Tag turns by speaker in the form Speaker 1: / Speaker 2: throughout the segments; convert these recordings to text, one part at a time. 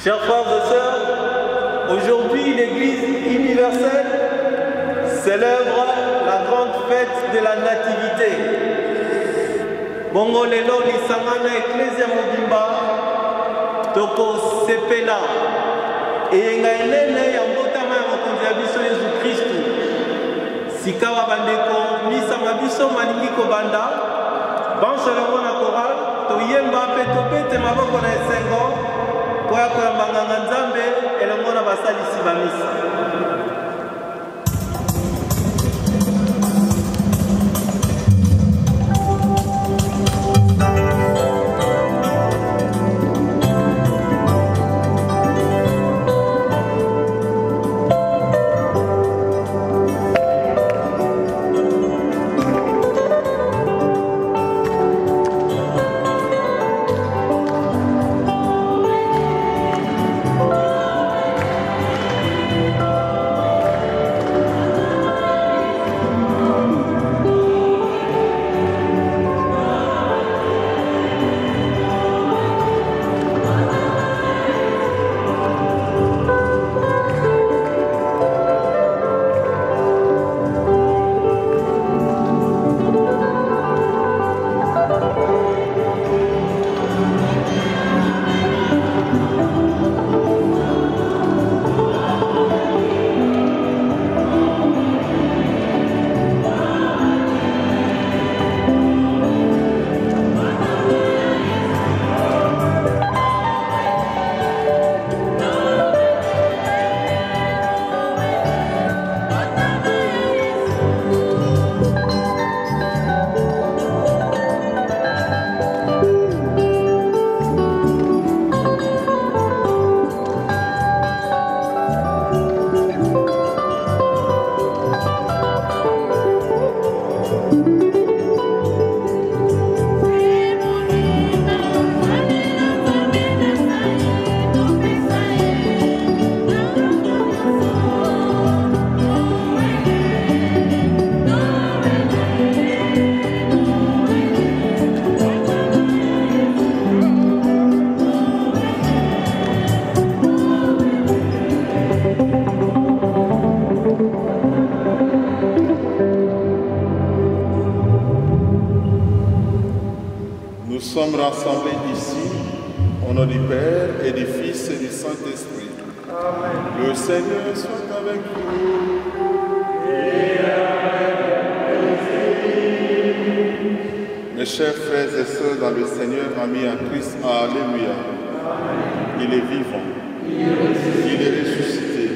Speaker 1: Chers frères et sœurs, aujourd'hui l'Église universelle célèbre la grande fête de la Nativité. Bongo lelo lisangana Ecclesia Mobimba toko sepela eyenga enene ya mbotama ya mokonzi ya biso Yesu Kristu. Sikawa bandeko misa mabiso malingi kobanda banso longo na choral toyemba pe topete maboko na esengo po ya koyamba nganga Nzambe elongo na basalisi ba misa.
Speaker 2: Nous sommes rassemblés ici au nom du Père et du Fils et du Saint-Esprit. Le Seigneur soit avec vous. Mes chers frères et sœurs dans le Seigneur, amis en Christ, alléluia. Il est vivant. Il est ressuscité.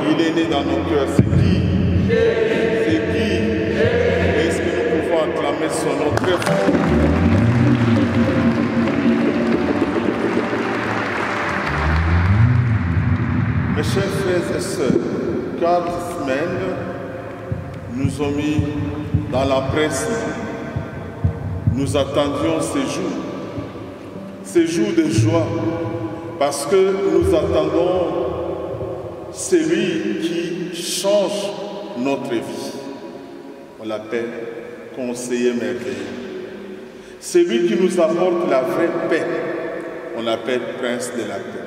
Speaker 2: Il est né dans nos cœurs. C'est qui? C'est qui? Est-ce que nous pouvons acclamer son nom très fort? Mes chers frères et sœurs, 4 semaines nous ont mis dans la presse. Nous attendions ces jours de joie, parce que nous attendons celui qui change notre vie. On l'appelle conseiller merveilleux. Celui qui nous apporte la vraie paix, on l'appelle prince de la paix.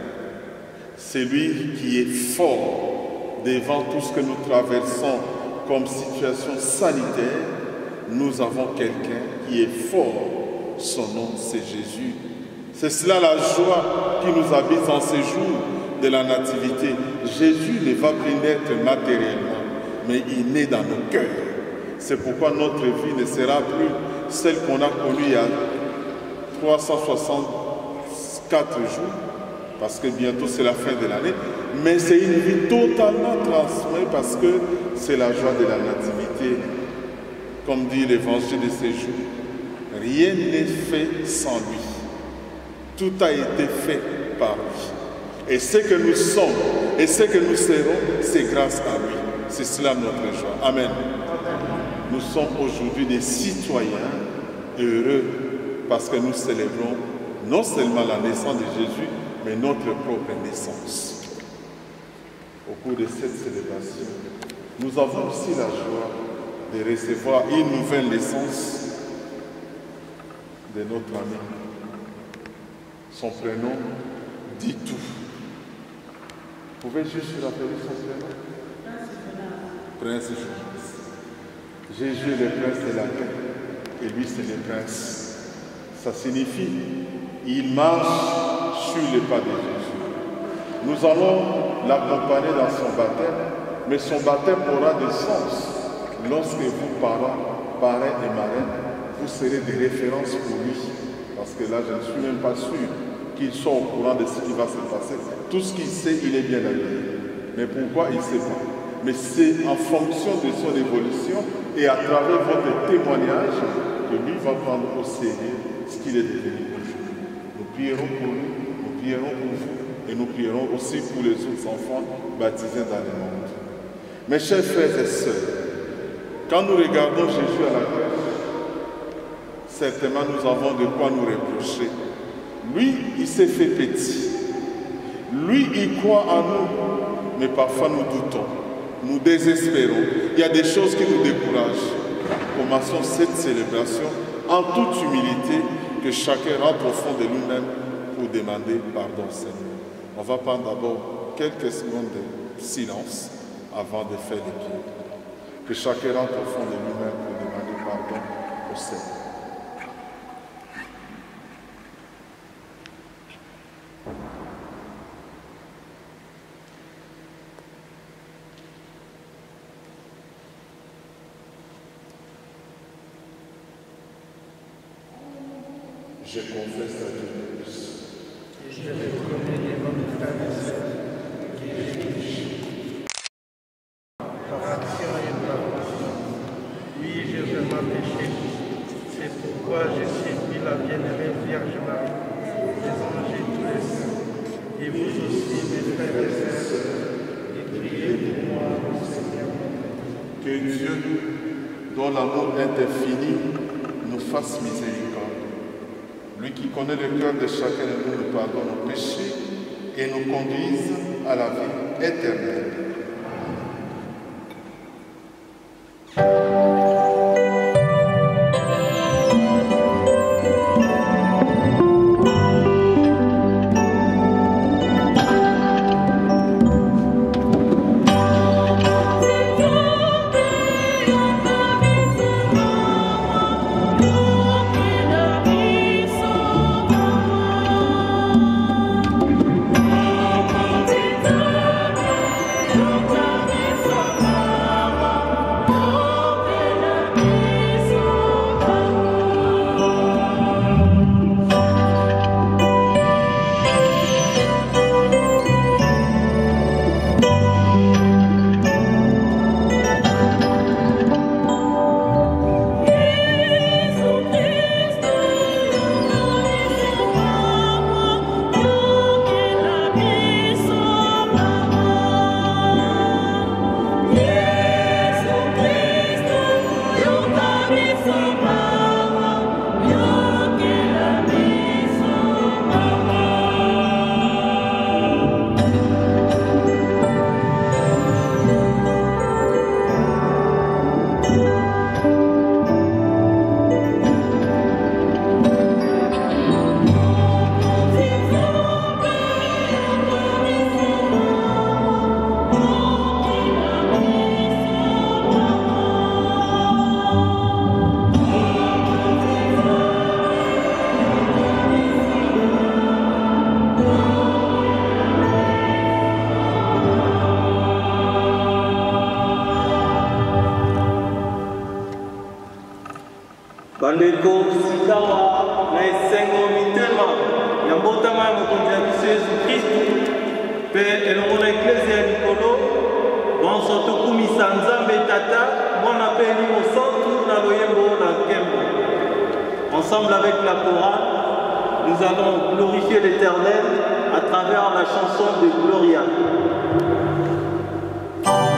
Speaker 2: Celui qui est fort devant tout ce que nous traversons comme situation sanitaire, nous avons quelqu'un qui est fort. Son nom, c'est Jésus. C'est cela la joie qui nous habite en ces jours de la nativité. Jésus ne va plus naître matériellement, mais il naît dans nos cœurs. C'est pourquoi notre vie ne sera plus celle qu'on a connue il y a 364 jours, parce que bientôt c'est la fin de l'année, mais c'est une vie totalement transformée parce que c'est la joie de la nativité. Comme dit l'évangile de ces jours, rien n'est fait sans lui. Tout a été fait par lui. Et ce que nous sommes et ce que nous serons, c'est grâce à lui. C'est cela notre joie. Amen. Nous sommes aujourd'hui des citoyens heureux parce que nous célébrons non seulement la naissance de Jésus, mais notre propre naissance. Au cours de cette célébration, nous avons aussi la joie de recevoir une nouvelle naissance de notre ami. Son prénom, dit tout. Vous pouvez juste rappeler son prénom? Prince Jonas. Jésus est le prince de la paix et lui c'est le prince. Ça signifie il marche sur les pas de Jésus. Nous allons l'accompagner dans son baptême, mais son baptême aura du sens. Lorsque vous, parrain et marraine, vous serez des références pour lui. Parce que là, je ne suis même pas sûr qu'il soit au courant de ce qui va se passer. Tout ce qu'il sait, il est bien habillé. Mais pourquoi il ne sait pas? Mais c'est en fonction de son évolution et à travers votre témoignage que lui va prendre au sérieux ce qu'il est devenu aujourd'hui. Nous prierons pour lui, nous prierons pour vous et nous prierons aussi pour les autres enfants baptisés dans le monde. Mes chers frères et sœurs, quand nous regardons Jésus à la crèche, certainement nous avons de quoi nous reprocher. Lui, il s'est fait petit. Lui, il croit en nous, mais parfois nous doutons, nous désespérons. Il y a des choses qui nous découragent. Commençons cette célébration en toute humilité, que chacun rentre au fond de lui-même pour demander pardon au Seigneur. On va prendre d'abord quelques secondes de silence avant de faire les prières. Que chacun rentre au fond de lui-même pour demander pardon au Seigneur. Je confesse à Dieu plus.
Speaker 3: Et je reconnais les bonnes frères et sœurs qui péché par action et par omission. Oui, j'ai vraiment péché. C'est pourquoi je supplie la bienheureuse Vierge Marie, les anges et tous les saints, et vous aussi, mes frères et sœurs, et priez pour moi au Seigneur.
Speaker 2: Que Dieu, dont l'amour est infini, nous fasse miséricorde. Lui qui connaît le cœur de chacun de nous, nous pardonne nos péchés et nous conduise à la vie éternelle.
Speaker 1: bandeko sikawa na esengo mitema ya mbotama ya mokonzi ya biso yesu kristu mpe elongo na eklezia ya likolo bonso tokumisa nzambe tata mwana mpe elimo santu na loyembo na nkembo. Ensemble avec la chorale, nous allons glorifier l'Éternel à travers la chanson de Gloria.
Speaker 4: Oh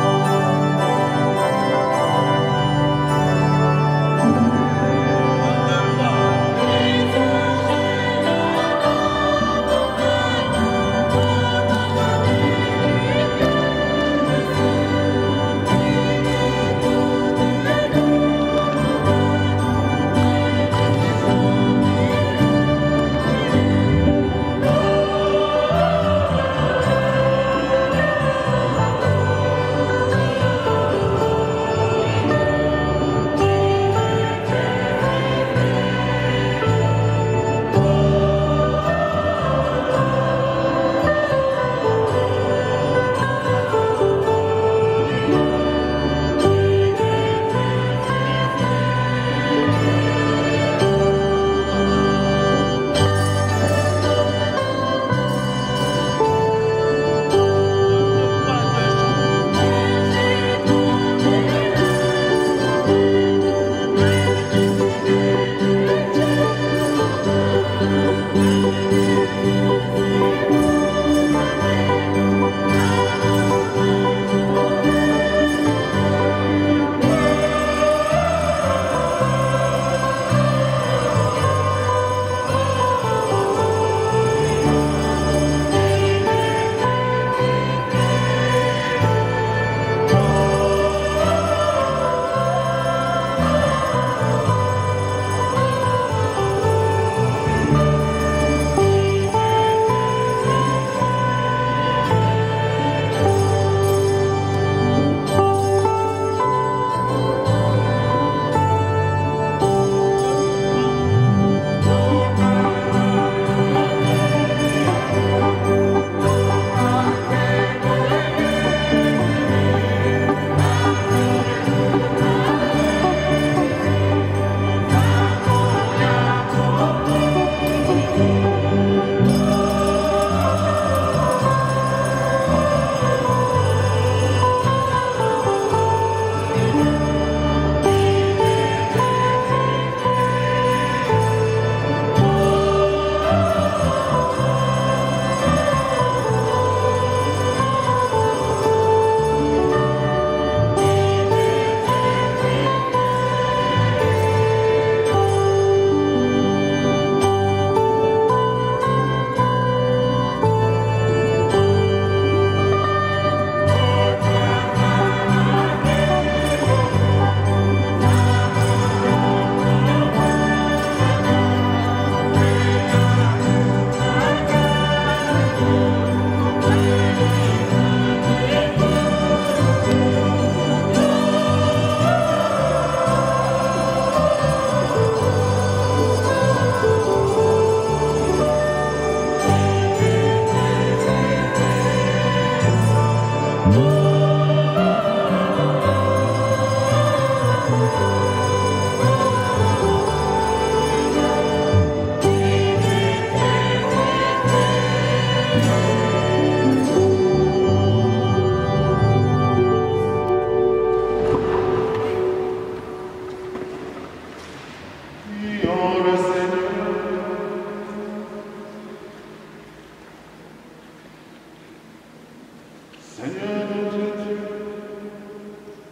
Speaker 2: Seigneur notre Dieu,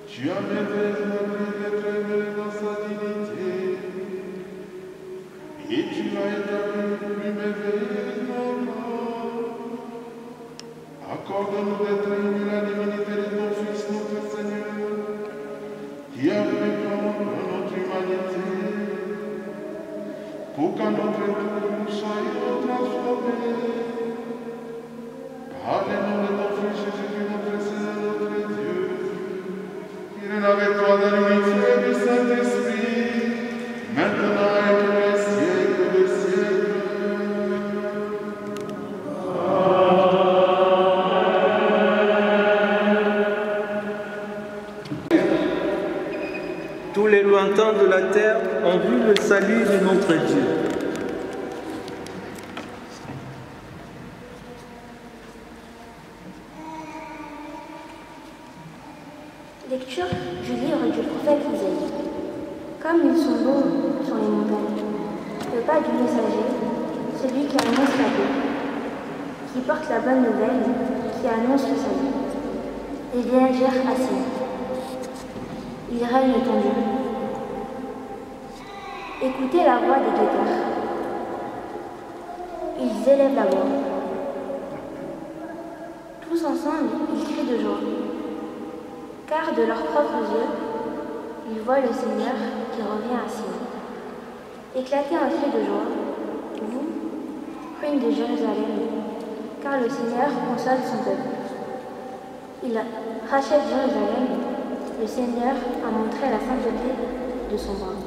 Speaker 2: tu as maîtrisé la vie d'être aimé dans sa dignité, et tu l'as établi plus merveilleuse encore. Accorde-nous d'être unis à l'unité de ton Fils, notre Seigneur, qui a pris prendre notre humanité, pour qu'à notre tour nous soyons transformés par le nom de ton Fils Jésus, notre Seigneur, notre Dieu, qui est avec toi dans l'unité du Saint-Esprit, maintenant et pour les siècles des siècles.
Speaker 1: Tous les lointains de la terre ont vu le salut de notre Dieu.
Speaker 4: Lecture du livre du prophète Isaïe. Comme ils sont beaux sur les montagnes, le pas du messager, celui qui annonce la paix, qui porte la bonne nouvelle, qui annonce le salut. Les viagères assis. Il règne ton Dieu. Écoutez la voix des guetteurs. Ils élèvent la voix. Tous ensemble, ils crient de joie. Car de leurs propres yeux, ils voient le Seigneur qui revient à Sion. Éclatez un cri de joie, vous, ruines de Jérusalem, car le Seigneur console son peuple. Il rachète Jérusalem. Le Seigneur a montré la sainteté de son bras.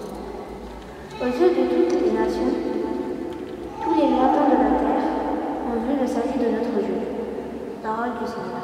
Speaker 4: Aux yeux de toutes les nations, tous les lointains de la terre ont vu le salut de notre Dieu. Parole du Seigneur.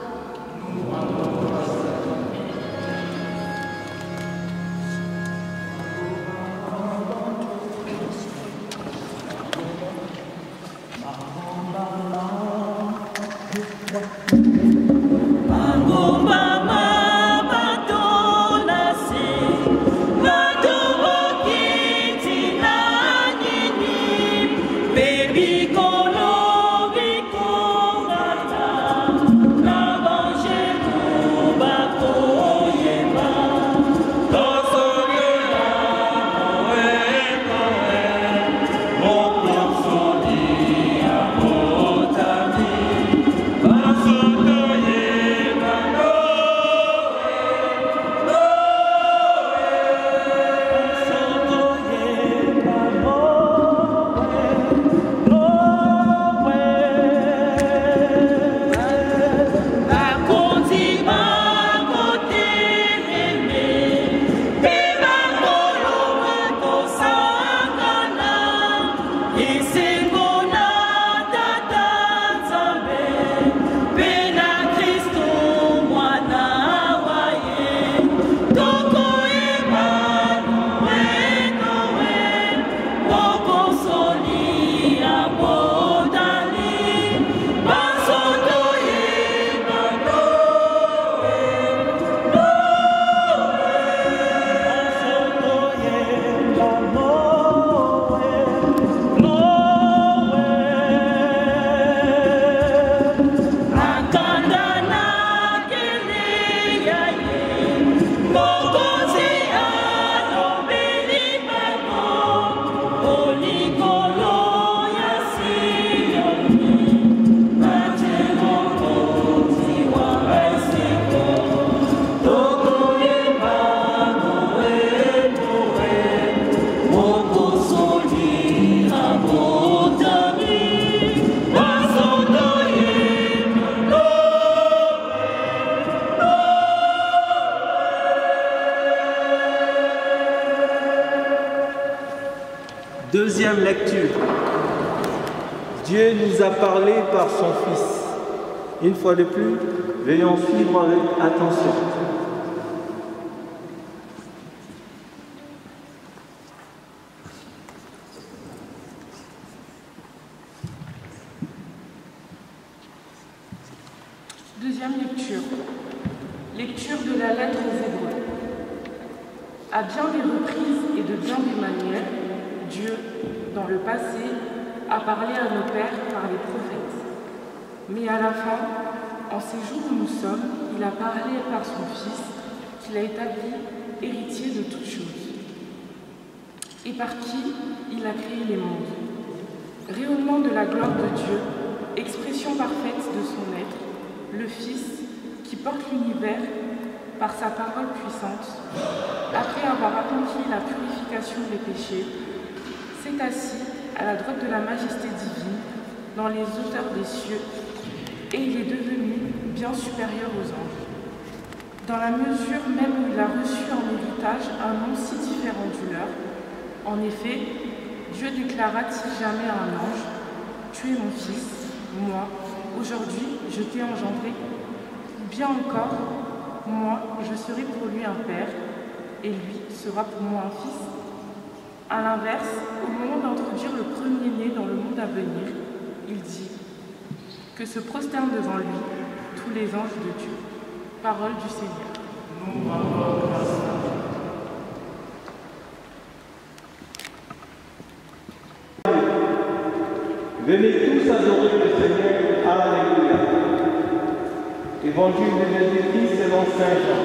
Speaker 1: Deuxième lecture. Dieu nous a parlé par son Fils. Une fois de plus, veuillons suivre avec attention.
Speaker 5: Deuxième lecture. Lecture de la lettre aux Hébreux. À bien des reprises et de bien des manières, Dieu, dans le passé, a parlé à nos pères par les prophètes. Mais à la fin, en ces jours où nous sommes, il a parlé par son Fils, qu'il a établi héritier de toutes choses, et par qui il a créé les mondes. Rayonnement de la gloire de Dieu, expression parfaite de son être, le Fils qui porte l'univers par sa parole puissante, après avoir accompli la purification des péchés, s'est assis à la droite de la majesté divine dans les hauteurs des cieux, et il est devenu bien supérieur aux anges. Dans la mesure même où il a reçu en héritage un nom si différent du leur, en effet, Dieu déclara-t-il jamais à un ange, « Tu es mon fils, moi, aujourd'hui je t'ai engendré », ou bien encore, « Moi, je serai pour lui un père, et lui sera pour moi un fils ». À l'inverse, au moment d'introduire le premier-né dans le monde à venir, il dit que se prosternent devant lui tous les anges de Dieu. Parole du Seigneur. Nous rendons grâce à
Speaker 1: Dieu. Venez tous adorer le Seigneur. Alléluia. Évangile de Jésus-Christ selon Saint Jean.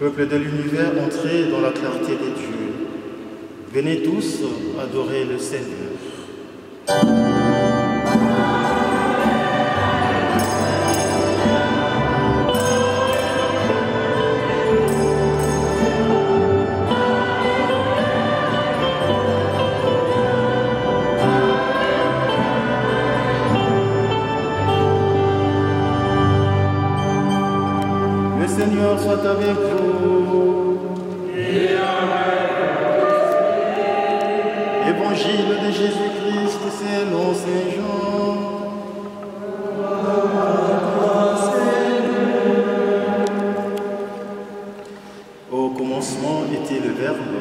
Speaker 6: Peuple de l'univers, entrez dans la clarté des dieux. Venez tous adorer le Seigneur. Le Seigneur soit avec vous. Et avec vous. Évangile de Jésus-Christ selon Saint Jean. Au commencement était le Verbe,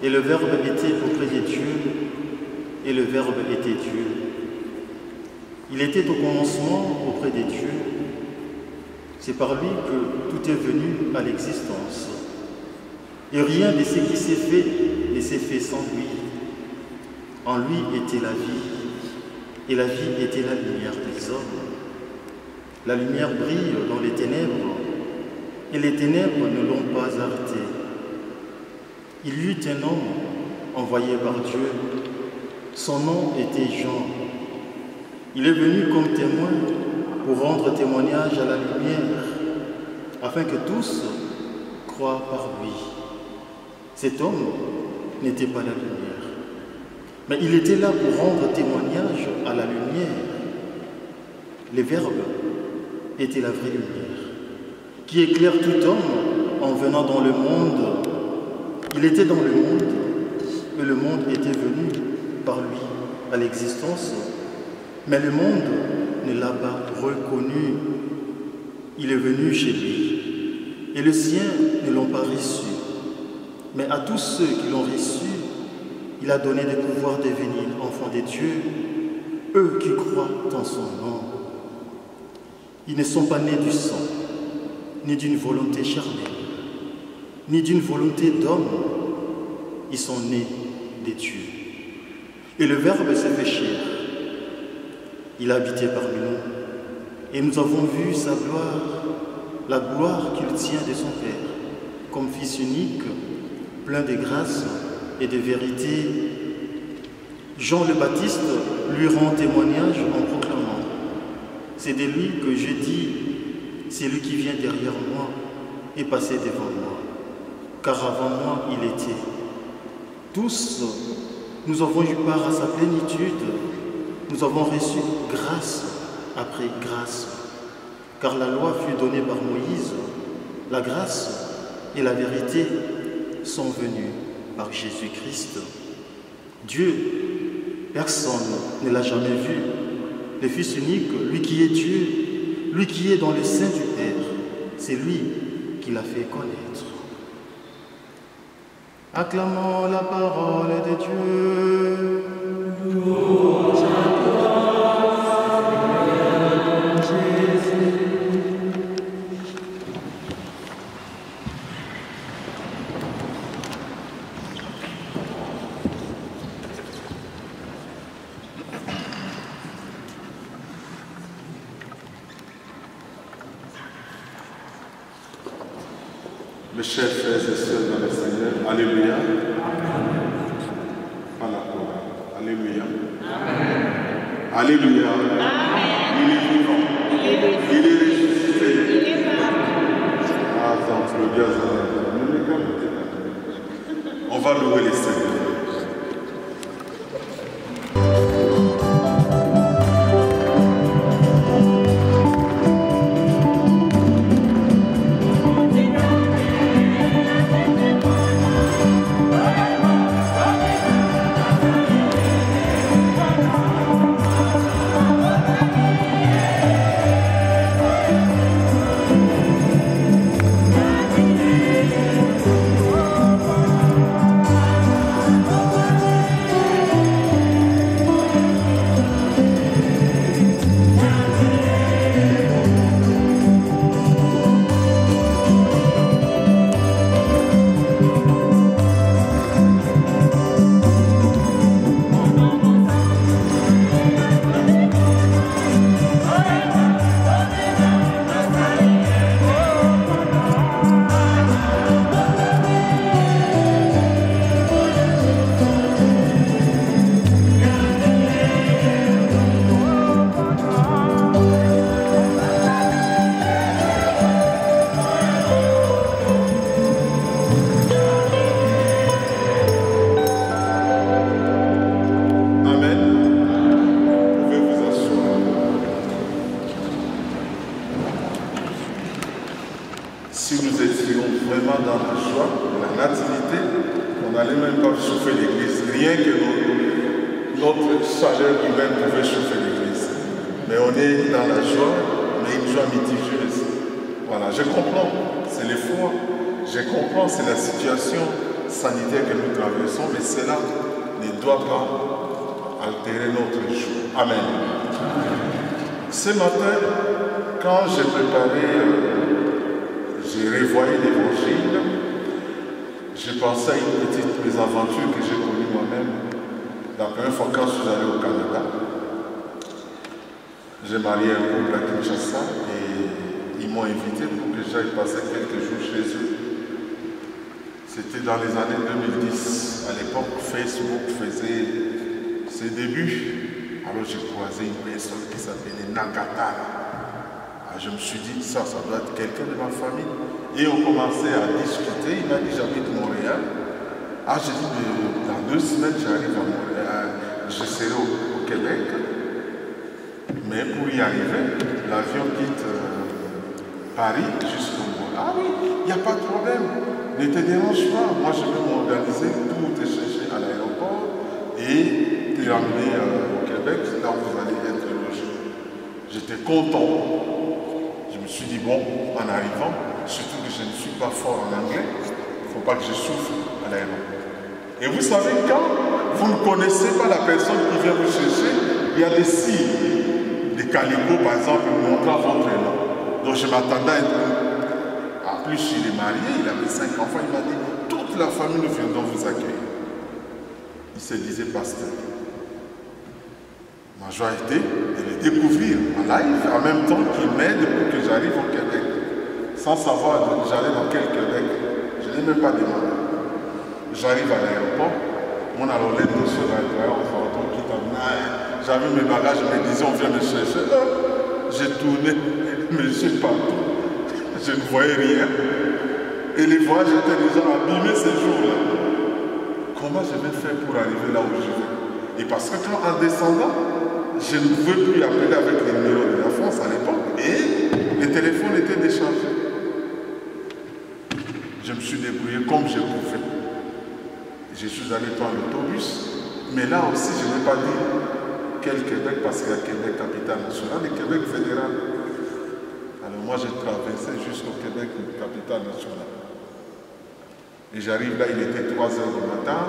Speaker 6: et le Verbe était auprès de Dieu, et le Verbe était Dieu. Il était au commencement auprès de Dieu. C'est par lui que tout est venu à l'existence. Et rien de ce qui s'est fait ne s'est fait sans lui. En lui était la vie, et la vie était la lumière des hommes. La lumière brille dans les ténèbres, et les ténèbres ne l'ont pas arrêté. Il y eut un homme envoyé par Dieu. Son nom était Jean. Il est venu comme témoin pour rendre témoignage à la lumière, afin que tous croient par lui. Cet homme n'était pas la lumière, mais il était là pour rendre témoignage à la lumière. Le Verbe était la vraie lumière, qui éclaire tout homme en venant dans le monde. Il était dans le monde, mais le monde était venu par lui à l'existence, mais le monde ne l'a pas reconnu. Il est venu chez lui, et les siens ne l'ont pas reçu. Mais à tous ceux qui l'ont reçu, il a donné le pouvoir de devenir enfants de Dieu, eux qui croient en son nom. Ils ne sont pas nés du sang, ni d'une volonté charnelle, ni d'une volonté d'homme. Ils sont nés de Dieu. Et le Verbe s'est fait chair. Il a habité parmi nous, et nous avons vu sa gloire, la gloire qu'il tient de son Père, comme Fils unique, plein de grâce et de vérité. Jean le Baptiste lui rend témoignage en proclamant c'est de lui que je dis, c'est lui qui vient derrière moi et passé devant moi, car avant moi il était. Tous, nous avons eu part à sa plénitude, nous avons reçu grâce après grâce, car la loi fut donnée par Moïse, la grâce et la vérité sont venues par Jésus-Christ. Dieu, personne ne l'a jamais vu, le Fils unique, lui qui est Dieu, lui qui est dans le sein du Père, c'est lui qui l'a fait connaître. Acclamons la parole de Dieu. Louange à toi, Seigneur Jésus.
Speaker 2: Mes chers frères et sœurs dans le Seigneur, alléluia. Pas la parole. Alléluia. Alléluia. Il est vivant. Il est ressuscité. Ah, donc le Dieu on va louer le Seigneur. C'est la situation sanitaire que nous traversons, mais cela ne doit pas altérer notre jour. Amen. Ce matin, quand j'ai préparé, j'ai revoyé l'évangile, j'ai pensé à une petite mésaventure que j'ai connue moi-même. La première fois quand je suis allé au Canada, j'ai marié un couple à Kinshasa et ils m'ont invité pour que j'aille passer quelques jours chez eux. C'était dans les années 2010. À l'époque, Facebook faisait ses débuts. Alors j'ai croisé une personne qui s'appelait Nakata. Je me suis dit, ça doit être quelqu'un de ma famille. Et on commençait à discuter. Il m'a dit, j'habite Montréal. J'ai dit, dans 2 semaines, j'arrive à Montréal. Je serai au Québec. Mais pour y arriver, l'avion quitte Paris jusqu'au Montréal. Ah oui, il n'y a pas de problème. Ne te dérange pas, moi je vais m'organiser pour te chercher à l'aéroport et te ramener au Québec, là où vous allez être logé. J'étais content. Je me suis dit, bon, en arrivant, surtout que je ne suis pas fort en anglais, il ne faut pas que je souffre à l'aéroport. Et vous savez, quand vous ne connaissez pas la personne qui vient vous chercher, il y a des signes, des calicots par exemple, montrant votre nom. Donc je m'attendais à être... En plus, il est marié, il avait 5 enfants, il m'a dit, toute la famille, nous viendrons vous accueillir. Il se disait pasteur. Ma joie était de le découvrir en live, en même temps qu'il m'aide pour que j'arrive au Québec. Sans savoir que j'allais dans quel Québec. Je n'ai même pas demandé. J'arrive à l'aéroport, mon allolette sur l'aéroport, j'avais mes bagages, je me disais, on vient me chercher. j'ai tourné, mais je pas tout. Je ne voyais rien. Et les voyages étaient déjà abîmés ces jours-là. Comment je vais faire pour arriver là où je vais? Et parce que quand en descendant, je ne pouvais plus appeler avec les numéros de la France à l'époque et les téléphones étaient déchargés. Je me suis débrouillé comme je pouvais. Je suis allé prendre l'autobus, mais là aussi je n'ai pas dit quel Québec parce qu'il y a Québec capitale nationale et Québec fédéral. Alors moi j'ai traversé jusqu'au Québec capitale nationale. Et j'arrive là, il était 3 h du matin,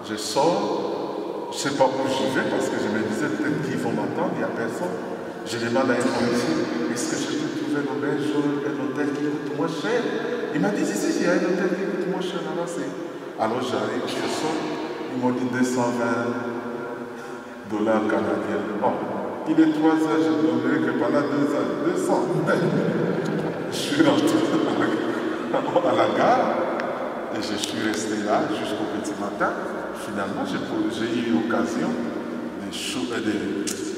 Speaker 2: je sors, je ne sais pas où j'y vais parce que je me disais peut-être qu'ils vont m'attendre, il n'y a personne. Je demande à un policier, est-ce que je peux trouver un hôtel qui coûte moins cher? Il m'a dit, si, il y a un hôtel qui coûte moins cher là-bas. Alors j'arrive, je sors, ils m'ont dit 220 $ canadiens. Oh, il est 3 h, je ne donnerai que pendant 2 heures, 200. Je suis rentré à la gare. Et je suis resté là jusqu'au petit matin. Finalement, j'ai eu l'occasion de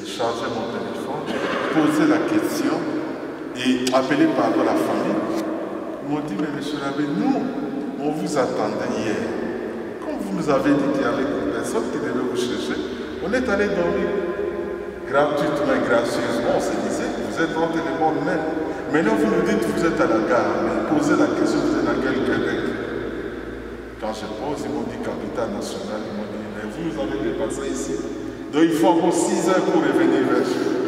Speaker 2: charger mon téléphone, poser la question et appeler par la famille. Ils m'ont dit, mais monsieur l'abbé, nous, on vous attendait hier. Quand vous nous avez dit qu'il y avait une personne qui devait vous chercher, on est allé dormir gratuitement et gracieusement. On se disait, vous êtes rentré les bonnes mains. Maintenant, vous nous dites, vous êtes à la gare, mais posez la question, vous êtes dans quel Québec? Quand je pose, ils m'ont dit capitale nationale, ils m'ont dit, mais vous avez dépassé ici. Donc il faut encore 6 heures pour revenir vers chez vous.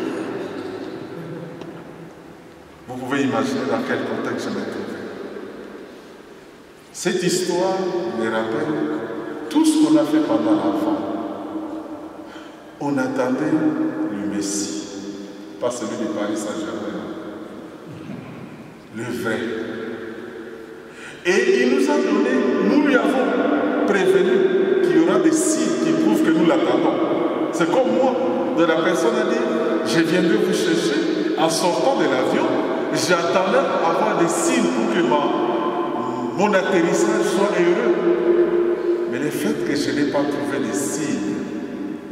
Speaker 2: Vous pouvez imaginer dans quel contexte je me trouvais. Cette histoire me rappelle tout ce qu'on a fait pendant l'enfant. On attendait le Messie, pas celui de Paris Saint-Germain, le vrai. Et il nous a donné, nous lui avons prévenu qu'il y aura des signes qui prouvent que nous l'attendons. C'est comme moi, de la personne a dit, je viendrai vous chercher en sortant de l'avion, j'attendais avoir des signes pour que mon atterrissage soit heureux. Mais le fait que je n'ai pas trouvé des signes,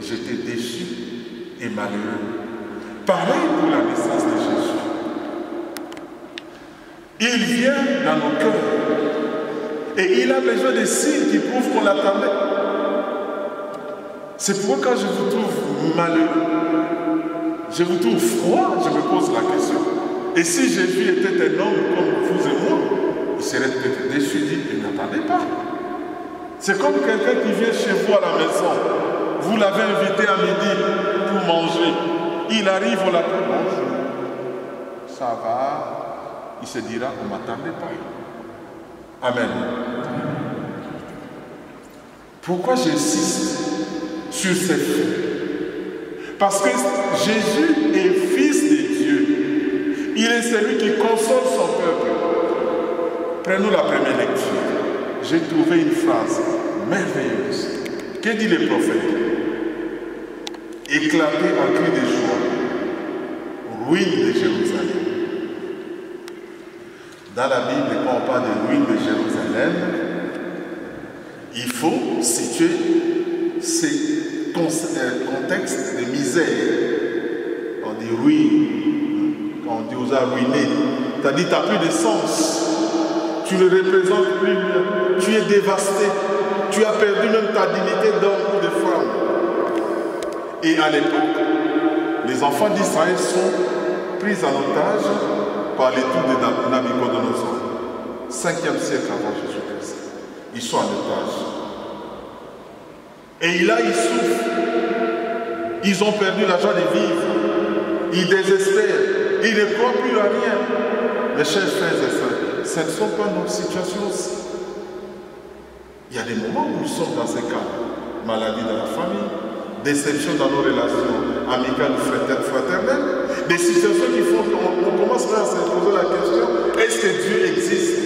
Speaker 2: j'étais déçu et malheureux. Pareil pour la naissance de Jésus. Il vient dans nos cœurs. Et il a besoin de signes qui prouvent qu'on l'attendait. C'est pourquoi quand je vous trouve malheureux, je vous trouve froid, je me pose la question. Et si Jésus était un homme comme vous et moi, il serait peut-être déçu, dit, il n'attendait pas. C'est comme quelqu'un qui vient chez vous à la maison. Vous l'avez invité à midi pour manger. Il arrive, on l'appelle, bonjour, ça va. Il se dira, on ne m'attendait pas. Amen. Pourquoi j'insiste sur ces faits? Parce que Jésus est fils de Dieu. Il est celui qui console son peuple. Prenons la première lecture. J'ai trouvé une phrase merveilleuse. Que dit le prophète? Éclater en cri de joie. Ruine de Jérusalem. Dans la Bible, quand on parle de ruine de Jérusalem, il faut situer ces contextes de misère. On dit ruine, quand on dit aux ruiné, c'est-à-dire tu n'as plus de sens, tu ne représentes plus bien, tu es dévasté, tu as perdu même ta dignité d'homme ou de femme. Et à l'époque, les enfants d'Israël sont pris en otage par l'étude de Nabucodonosor, 5e siècle avant Jésus-Christ. Ils sont en otage. Et là, ils souffrent. Ils ont perdu la joie de vivre. Ils désespèrent. Ils ne croient plus à rien. Mes chers frères et sœurs, ce ne sont pas nos situations aussi. Il y a des moments où nous sommes dans ces cas. Maladie dans la famille, déception dans nos relations amicales ou fraternelles, des situations qui font qu'on commence à se poser la question, est-ce que Dieu existe?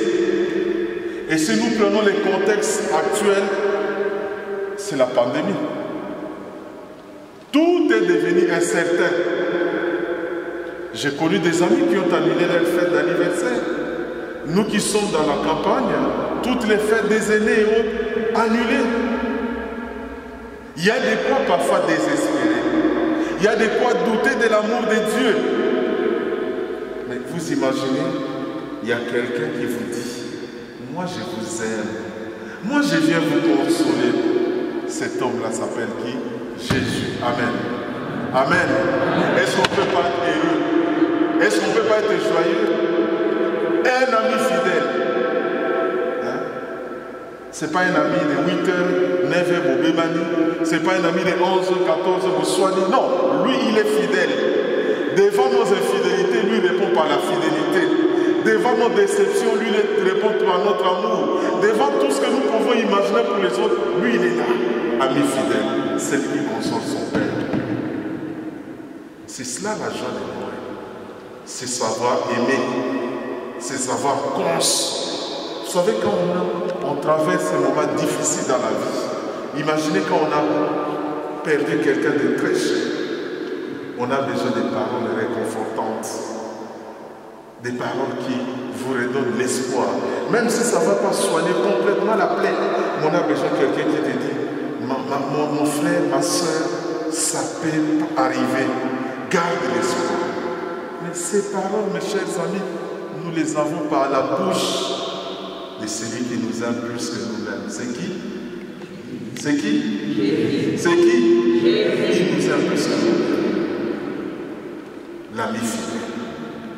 Speaker 2: Et si nous prenons les contextes actuels, c'est la pandémie. Tout est devenu incertain. J'ai connu des amis qui ont annulé leur fête d'anniversaire. Nous qui sommes dans la campagne, toutes les fêtes des aînés et autres annulées. Il y a des quoi parfois désespérer. Il y a des quoi douter de l'amour de Dieu. vous imaginez, il y a quelqu'un qui vous dit, moi je vous aime, moi je viens vous consoler. Cet homme-là s'appelle qui? Jésus. Amen. Amen. Est-ce qu'on ne peut pas être heureux? Est-ce qu'on ne peut pas être joyeux? Un ami fidèle. Hein? Ce n'est pas un ami de 8h, 9h au Bébani. Ce n'est pas un ami de 11h, 14h au Swani. Non, lui il est fidèle. Devant nos infidélités, lui répond par la fidélité. Devant nos déceptions, lui répond par notre amour. Devant tout ce que nous pouvons imaginer pour les autres, lui il est là. Ami fidèle, celui qui console son Père. C'est cela la joie de Noël. C'est savoir aimer. C'est savoir cons. Vous savez, quand on traverse ces moments difficiles dans la vie, imaginez quand on a perdu quelqu'un de très cher, on a besoin de paroles réconfortantes, des paroles qui vous redonnent l'espoir. Même si ça ne va pas soigner complètement la plaie, on a besoin de quelqu'un qui te dit, mon frère, ma soeur, ça peut arriver, garde l'espoir. Mais ces paroles, mes chers amis, nous les avons par la bouche de celui qui nous aime plus que nous-mêmes. C'est qui? C'est qui? C'est qui? Il nous aime plus que nous-mêmes. L'ami fidèle.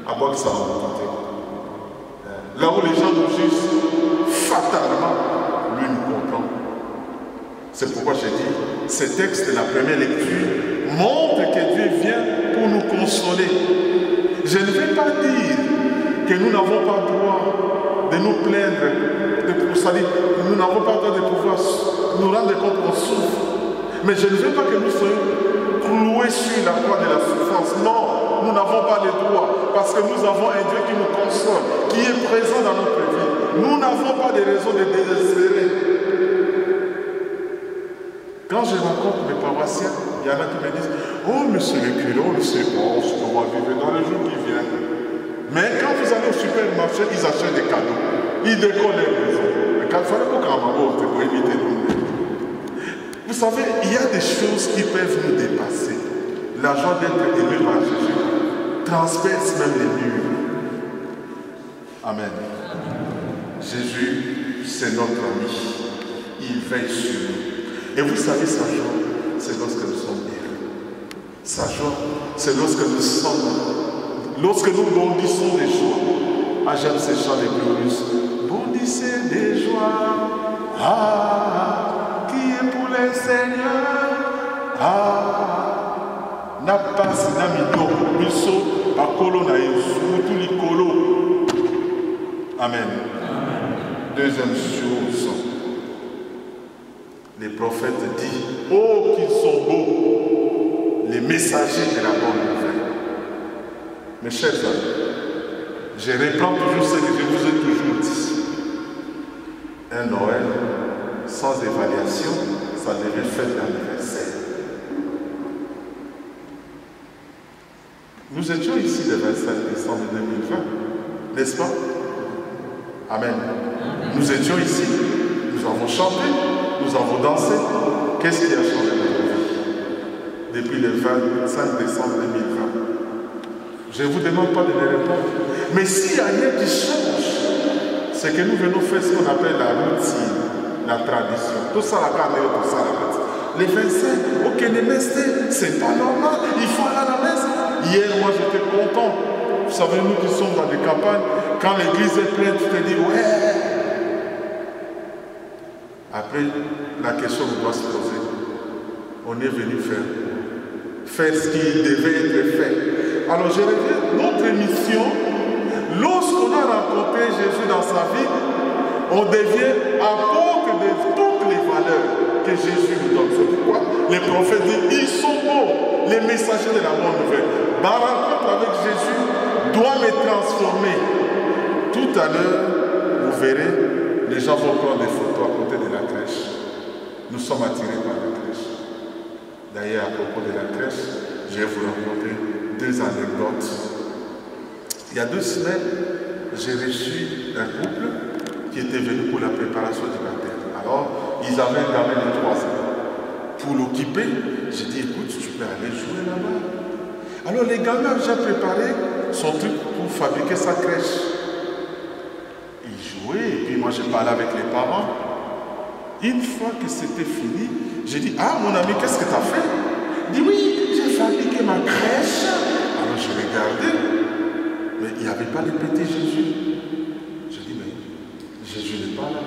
Speaker 2: À quoi que ça va vous coûter? Là où les gens nous jugent fatalement, lui nous comprend. C'est pourquoi j'ai dit, ce texte de la première lecture montre que Dieu vient pour nous consoler. Je ne vais pas dire que nous n'avons pas droit de nous plaindre, nous n'avons pas droit de pouvoir nous rendre compte qu'on souffre. Mais je ne veux pas que nous soyons cloués sur la croix de la souffrance. Non, nous n'avons pas le droit, parce que nous avons un Dieu qui nous console, qui est présent dans notre vie. Nous n'avons pas de raison de désespérer. Quand je rencontre mes paroissiens, il y en a qui me disent, oh monsieur le curé, on ne sait pas ce qu'on va vivre dans les jours qui viennent. Mais quand vous allez au supermarché, ils achètent des cadeaux. Ils décorent les maisons. Mais quand il fallait pas pour éviter nous. Vous savez, il y a des choses qui peuvent nous dépasser. La joie d'être aimé par Jésus transperce même les murs. Amen. Jésus, c'est notre ami. Il veille sur nous. Et vous savez, sa joie, c'est lorsque nous sommes heureux. Sa joie, c'est lorsque nous sommes, lorsque nous bondissons des joies. Ah, j'aime ces chants des glorieux. Bondissez des joies. Ah, qui est pour les seigneurs. Ah, n'a pas si n'a mis d'eau, miso, à colo na yesu, tout les colo. Amen. Deuxième chose. Les prophètes disent, oh qu'ils sont beaux, les messagers de la bonne nouvelle. Mes chers amis, je reprends toujours ce que je vous ai toujours dit. Un Noël sans évaluation, ça devait faire l'anniversaire. Nous étions ici le 25 décembre 2020, n'est-ce pas? Amen. Nous étions ici, nous avons chanté, nous avons dansé. Qu'est-ce qui a changé dans notre vie depuis le 25 décembre 2020? Je ne vous demande pas de me répondre. Mais s'il y a rien qui change, c'est que nous venons faire ce qu'on appelle la routine, la tradition. Tout ça, la carne, tout ça, la routine. Les 25, au Kenemeste, c'est pas normal, il faut aller à la messe. Hier, moi, j'étais content. Vous savez, nous qui sommes dans des campagnes, quand l'église est pleine, tu te dis, ouais. Après, la question doit se poser. On est venu faire ce qui devait être fait. Alors, je reviens, notre mission, lorsqu'on a rencontré Jésus dans sa vie, on devient apôtre de toutes les valeurs que Jésus nous donne. C'est pourquoi les prophètes disent, ils sont bons, les messagers de la bonne nouvelle. Ma rencontre avec Jésus doit me transformer. Tout à l'heure, vous verrez, les gens vont prendre des photos à côté de la crèche. Nous sommes attirés par la crèche. D'ailleurs, à propos de la crèche, je vais vous raconter 2 anecdotes. Il y a 2 semaines, j'ai reçu un couple qui était venu pour la préparation du baptême. Alors, ils avaient un gamin de 3 ans. Pour l'occuper, j'ai dit, écoute, tu peux aller jouer là-bas. Alors les gamins ont déjà préparé son truc pour fabriquer sa crèche. Ils jouaient et puis moi je parlais avec les parents. Une fois que c'était fini, j'ai dit, ah mon ami, qu'est-ce que tu as fait? Il dit, oui, j'ai fabriqué ma crèche. Alors je regardais, mais il n'y avait pas de petit Jésus. J'ai dit, mais Jésus n'est pas là.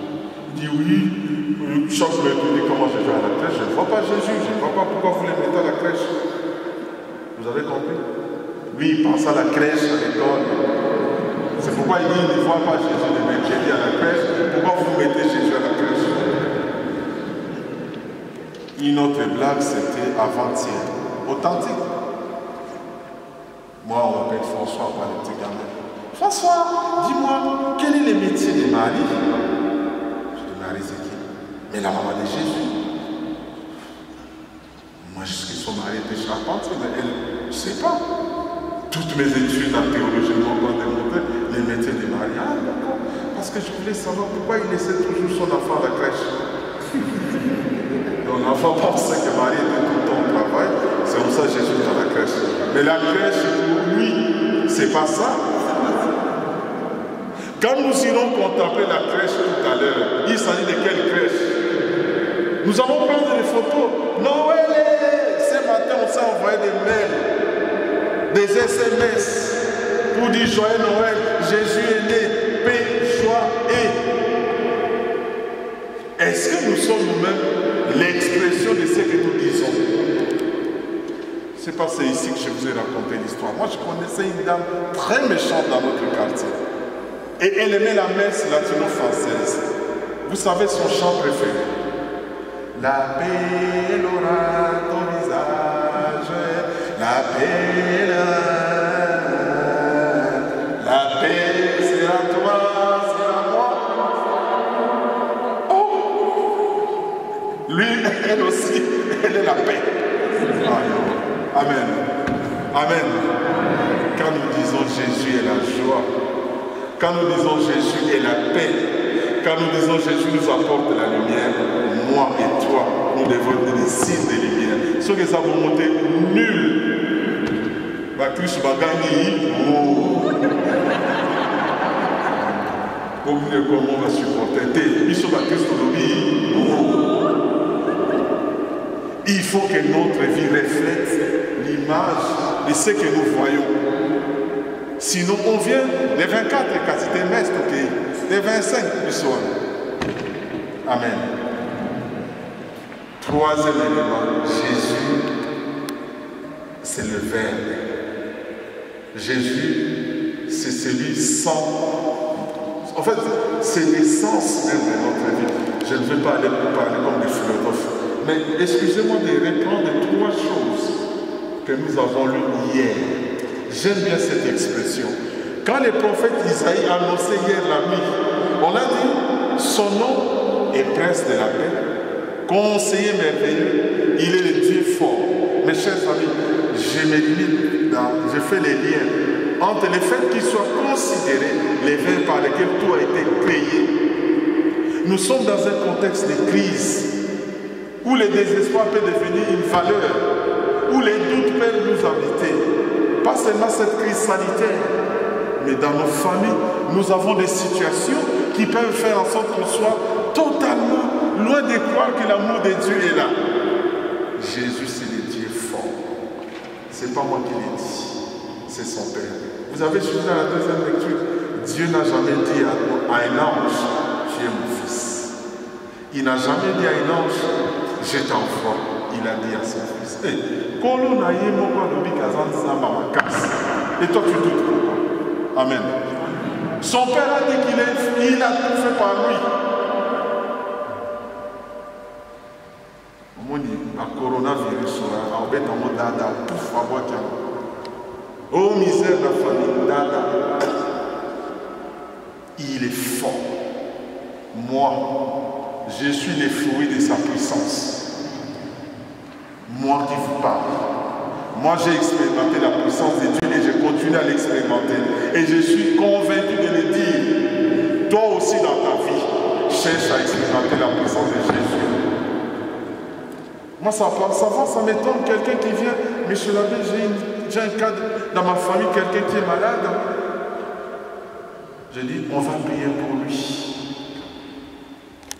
Speaker 2: Il dit, oui, chaque mercredi, comment je vais à la crèche, je ne vois pas Jésus, je ne vois pas pourquoi vous les mettez à la crèche. Vous avez compris? Lui, il pense à la crèche, à l'école. C'est pourquoi il dit, il ne voit pas Jésus le mercredi à la crèche. Pourquoi vous mettez Jésus à la crèche? Une autre blague, c'était avant-hier. Authentique. Moi, on m'appelle François, pas le petit gamin. François, dis-moi, quel est le métier de Marie? Je dis, Marie, c'est qui? Mais la maman de Jésus. Moi, jusqu'à son mari était charpentier, mais elle, je ne sais pas. Toutes mes études en théologie m'ont démontré les métiers de Marie. Ah, d'accord. Parce que je voulais savoir pourquoi il laissait toujours son enfant à la crèche. Donc l'enfant pensait que Marie était tout le temps au travail. C'est pour ça que Jésus est dans la crèche. Mais la crèche, pour lui, c'est pas ça. Quand nous irons contempler la crèche tout à l'heure, il s'agit de quelle crèche? Nous allons prendre des photos. Noël! Ce matin, on s'est envoyé des mails, des SMS pour dire joyeux Noël, Jésus est né, paix, joie et. Est-ce que nous sommes nous-mêmes l'expression de ce que nous disons? C'est pas c'est ici que je vous ai raconté l'histoire. Moi, je connaissais une dame très méchante dans notre quartier. Et elle aimait la messe latino-française. Vous savez son chant préféré? La paix aura ton visage, la paix, la paix sera toi, sera moi. Oh! Lui, elle aussi, elle est la paix. Amen. Amen. Quand nous disons Jésus est la joie, quand nous disons Jésus est la paix, quand nous disons Jésus nous apporte la lumière, moi et toi, nous devons être des signes de lumière. Ceux qui savent monter nul. Christ va gagner. Pour dire comment on va supporter. Ils sont à Christ il faut que notre vie reflète l'image de ce que nous voyons. Sinon, on vient les 24 capacités mestres, les 25 du soir. Amen. Troisième élément, Jésus, c'est le Verbe. Jésus, c'est celui sans. En fait, c'est l'essence même de notre vie. Je ne vais pas aller vous parler comme des philosophes. Mais excusez-moi de reprendre trois choses que nous avons lues hier. J'aime bien cette expression. Quand le prophète Isaïe annonçait hier la nuit, on a dit, son nom est prince de la paix, conseiller merveilleux, il est le Dieu fort. Mes chers amis, je fais les liens entre le fait qu'il soit considéré les vins par lesquels tout a été créé. Nous sommes dans un contexte de crise où le désespoir peut devenir une valeur, où les doutes peuvent nous habiter. Pas seulement cette crise sanitaire, mais dans nos familles, nous avons des situations qui peuvent faire en sorte qu'on soit totalement loin de croire que l'amour de Dieu est là. Jésus, c'est le Dieu fort. Ce n'est pas moi qui l'ai dit, c'est son Père. Vous avez suivi dans la deuxième lecture, Dieu n'a jamais dit à un ange, tu es mon fils. Il n'a jamais dit à un ange, je t'envoie. Il a dit à son fils, et toi tu doutes pourquoi? Amen. Son père a dit qu'il a tout fait par lui. Le coronavirus, oh misère de la famille, dada. Il est fort. Moi, je suis le fruit de sa puissance. Moi qui vous parle. Moi j'ai expérimenté la puissance de Dieu et je continue à l'expérimenter. Et je suis convaincu de le dire. Toi aussi dans ta vie, cherche à expérimenter la puissance de Jésus. Moi ça m'étonne quelqu'un qui vient, Monsieur l'abbé, j'ai un cas dans ma famille, quelqu'un qui est malade. Je dis, on va prier pour lui.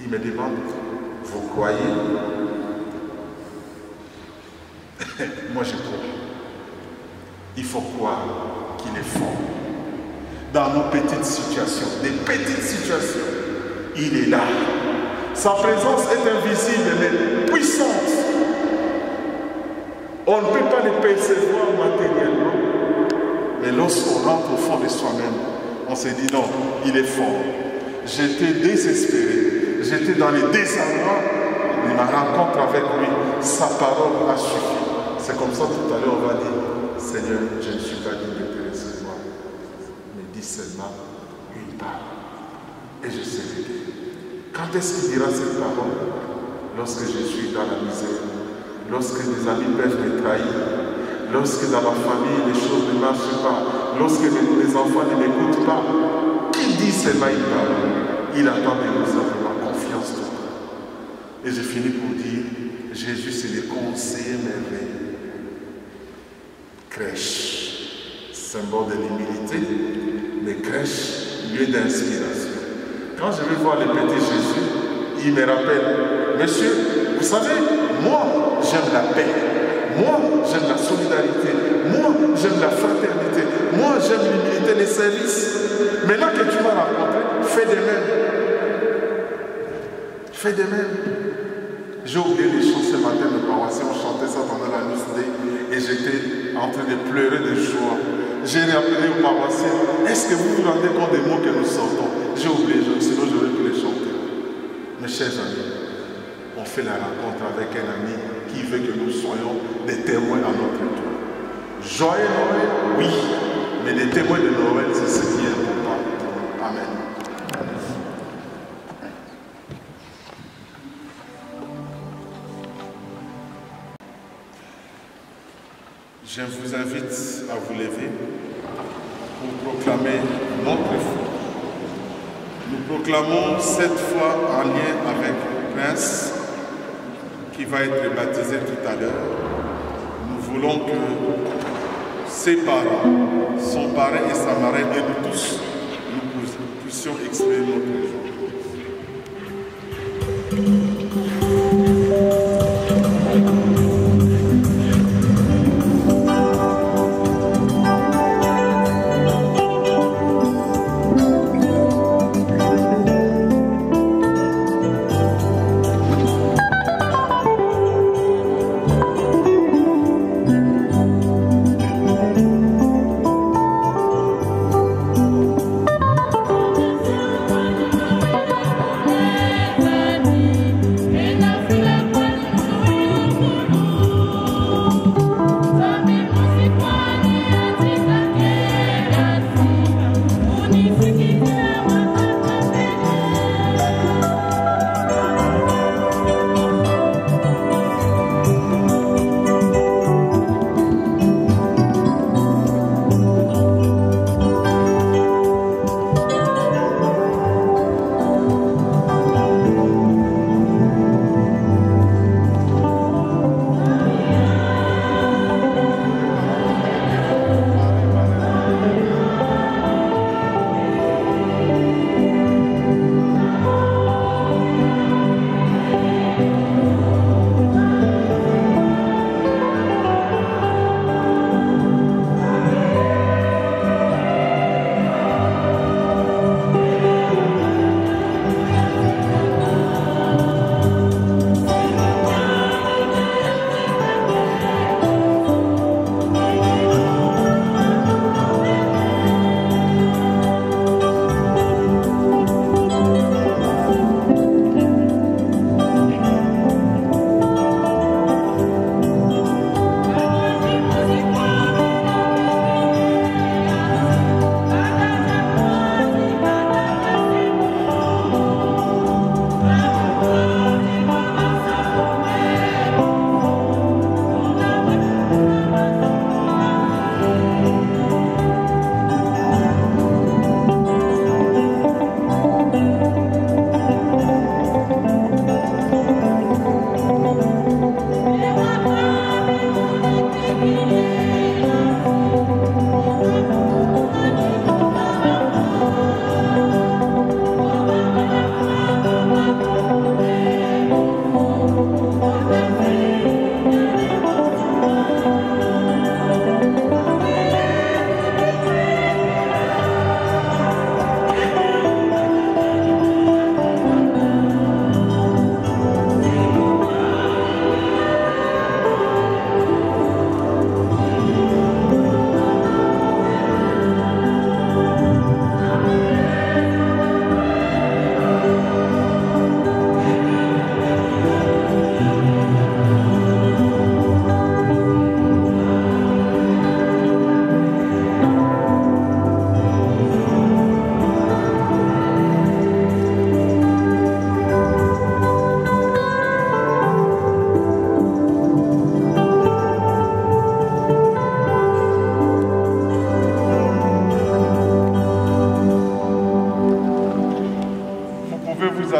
Speaker 2: Il me demande, vous croyez? Moi je crois. Il faut croire qu'il est fort. Dans nos petites situations, des petites situations, il est là. Sa présence est invisible mais puissante. On ne peut pas le percevoir matériellement. Mais lorsqu'on rentre au fond de soi-même, on se dit non, il est fort. J'étais désespéré. J'étais dans les désarrois. Mais ma rencontre avec lui, sa parole a suffi. C'est comme ça tout à l'heure on va dire, Seigneur, je ne suis pas digne de te recevoir. Mais dis seulement une parole. Et je serai guéri. Quand est-ce qu'il dira cette parole? Lorsque je suis dans la misère, lorsque des amis peuvent me trahir, lorsque dans ma famille les choses ne marchent pas, lorsque mes enfants ne m'écoutent pas, qu'il dit seulement une parole. Il attend de nous avoir confiance totale. Et je finis pour dire, Jésus c'est le conseiller merveilleux. Crèche, symbole de l'humilité, mais crèche, lieu d'inspiration. Quand je vais voir le petit Jésus, il me rappelle, monsieur, vous savez, moi j'aime la paix, moi j'aime la solidarité, moi j'aime la fraternité, moi j'aime l'humilité, les services. Maintenant que tu m'as rencontré, fais de même. Fais de même. J'ai oublié les chants ce matin de paroissiens, on chantait ça pendant la messe et j'étais en train de pleurer de joie. J'ai rappelé aux paroissiens, est-ce que vous vous rendez compte des mots que nous sortons? J'ai oublié, sinon j'aurais pu les chanter. Mes chers amis, on fait la rencontre avec un ami qui veut que nous soyons des témoins à notre tour. Joyeux Noël, oui, mais des témoins de Noël, c'est ce qui est important. Amen. Je vous invite à vous lever pour proclamer notre foi. Nous proclamons cette foi en lien avec le prince qui va être baptisé tout à l'heure. Nous voulons que ses parents, son parrain et sa marraine et nous tous, nous puissions exprimer notre joie.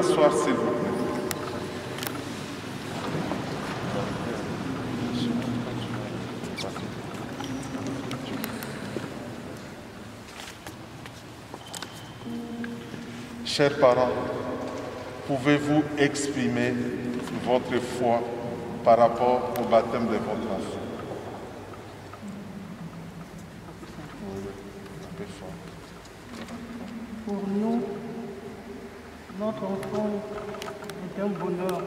Speaker 2: asseoir, s'il vous plaît. Chers parents, pouvez-vous exprimer votre foi par rapport au baptême de votre enfant?
Speaker 3: Pour nous, notre enfant est un bonheur.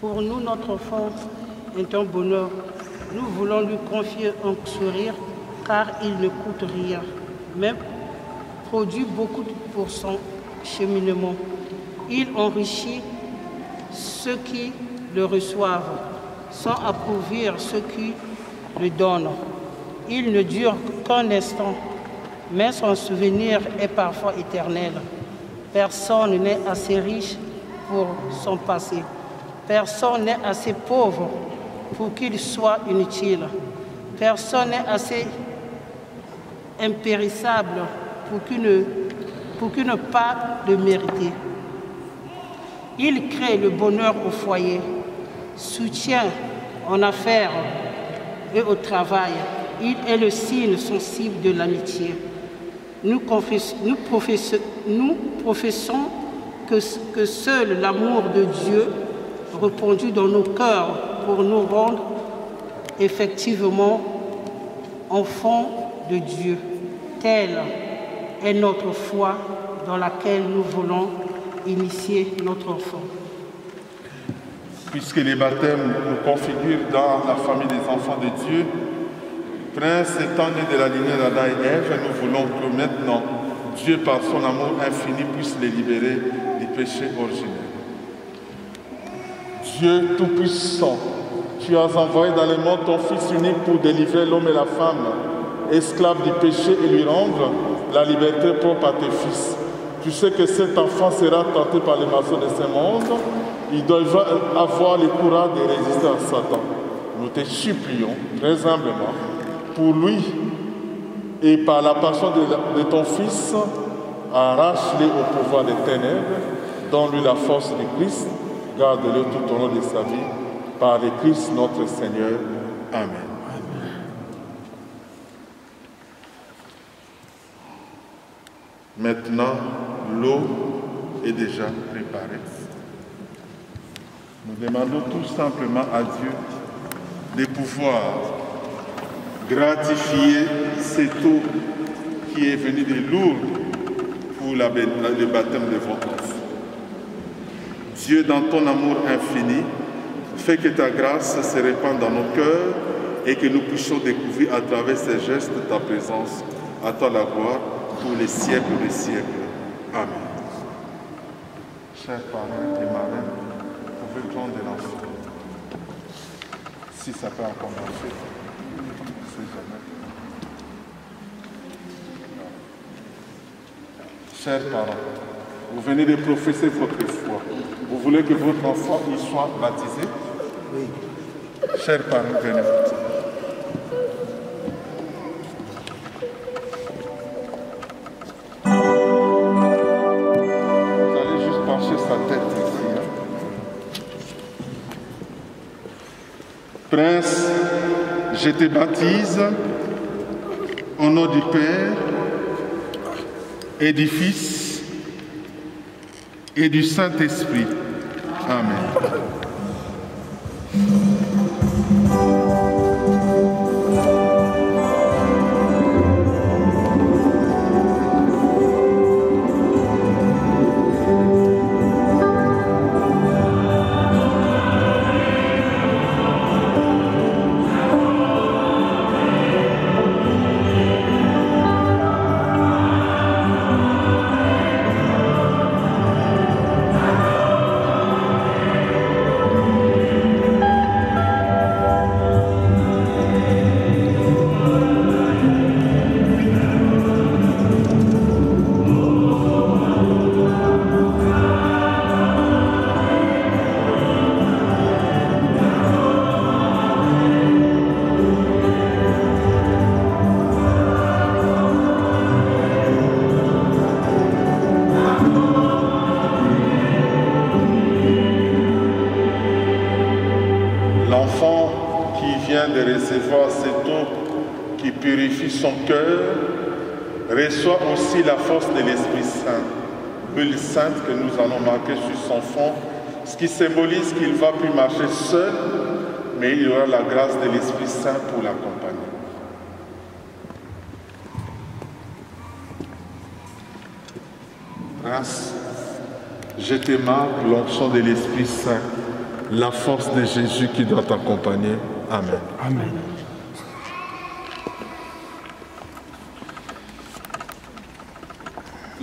Speaker 3: Pour nous, notre enfant est un bonheur. Nous voulons lui confier un sourire car il ne coûte rien, mais produit beaucoup pour son cheminement. Il enrichit ceux qui le reçoivent, sans appauvrir ceux qui le donnent. Il ne dure qu'un instant, mais son souvenir est parfois éternel. Personne n'est assez riche pour son passé. Personne n'est assez pauvre pour qu'il soit inutile. Personne n'est assez impérissable pour qu'il ne pas le mériter. Il crée le bonheur au foyer, soutient en affaires et au travail. Il est le signe sensible de l'amitié. Nous professons que seul l'amour de Dieu répandu dans nos cœurs pour nous rendre effectivement enfants de Dieu. Telle est notre foi dans laquelle nous voulons initier notre enfant.
Speaker 2: Puisque les baptêmes nous configurent dans la famille des enfants de Dieu, Prince étant né de la lignée d'Adam et Ève, nous voulons que maintenant Dieu, par son amour infini, puisse les libérer du péché originel. Dieu Tout-Puissant, tu as envoyé dans le monde ton Fils unique pour délivrer l'homme et la femme, esclaves du péché, et lui rendre la liberté propre à tes fils. Tu sais que cet enfant sera tenté par les maçons de ce monde. Il doit avoir le courage de résister à Satan. Nous te supplions très humblement pour lui et par la passion de ton Fils, arrache-le au pouvoir des ténèbres, donne-lui la force du Christ, garde-le tout au long de sa vie, par le Christ notre Seigneur. Amen. Maintenant, l'eau est déjà préparée. Nous demandons tout simplement à Dieu de pouvoir gratifier cette eau qui est venue de Lourdes pour le baptême de votre enfant. Dieu, dans ton amour infini, fais que ta grâce se répande dans nos cœurs et que nous puissions découvrir à travers ces gestes ta présence. À toi la gloire pour les siècles des siècles. Amen. Chers parents et marraines, vous pouvez prendre de l'enfant. Si ça peut encore marcher, c'est jamais. Chers parents, vous venez de professer votre foi. Vous voulez que votre enfant y soit baptisé? Oui. Chers parents, venez. Prince, je te baptise au nom du Père et du Fils et du Saint-Esprit. Amen. qui purifie son cœur, reçoit aussi la force de l'Esprit Saint, bulle sainte que nous allons marquer sur son front, ce qui symbolise qu'il ne va plus marcher seul, mais il y aura la grâce de l'Esprit Saint pour l'accompagner. Grâce, je te marque l'onction de l'Esprit Saint, la force de Jésus qui doit t'accompagner. Amen.
Speaker 3: Amen.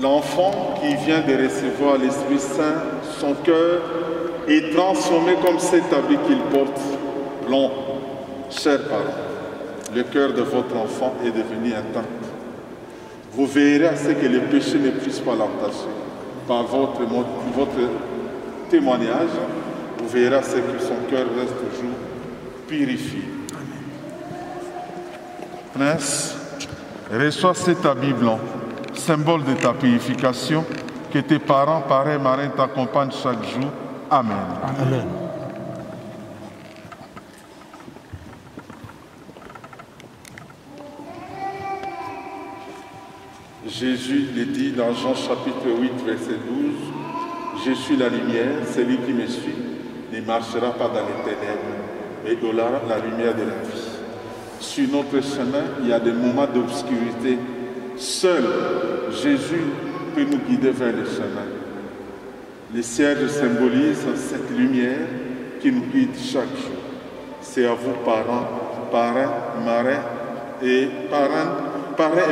Speaker 2: L'enfant qui vient de recevoir l'Esprit Saint, son cœur est transformé comme cet habit qu'il porte, blanc. Chers parents, le cœur de votre enfant est devenu intact. Vous veillerez à ce que le péché ne puisse pas l'entacher. Par votre témoignage, vous veillerez à ce que son cœur reste toujours purifié. Prince, reçois cet habit blanc, symbole de ta purification, que tes parents, parrains, marraines t'accompagnent chaque jour. Amen.
Speaker 3: Amen.
Speaker 2: Jésus le dit dans Jean chapitre 8, verset 12, « Je suis la lumière, celui qui me suit ne marchera pas dans les ténèbres, mais il aura la lumière de la vie. » Sur notre chemin, il y a des moments d'obscurité. Seul Jésus peut nous guider vers le chemin. Le cierge symbolise cette lumière qui nous guide chaque jour. C'est à vous, parents, parrains, marraines et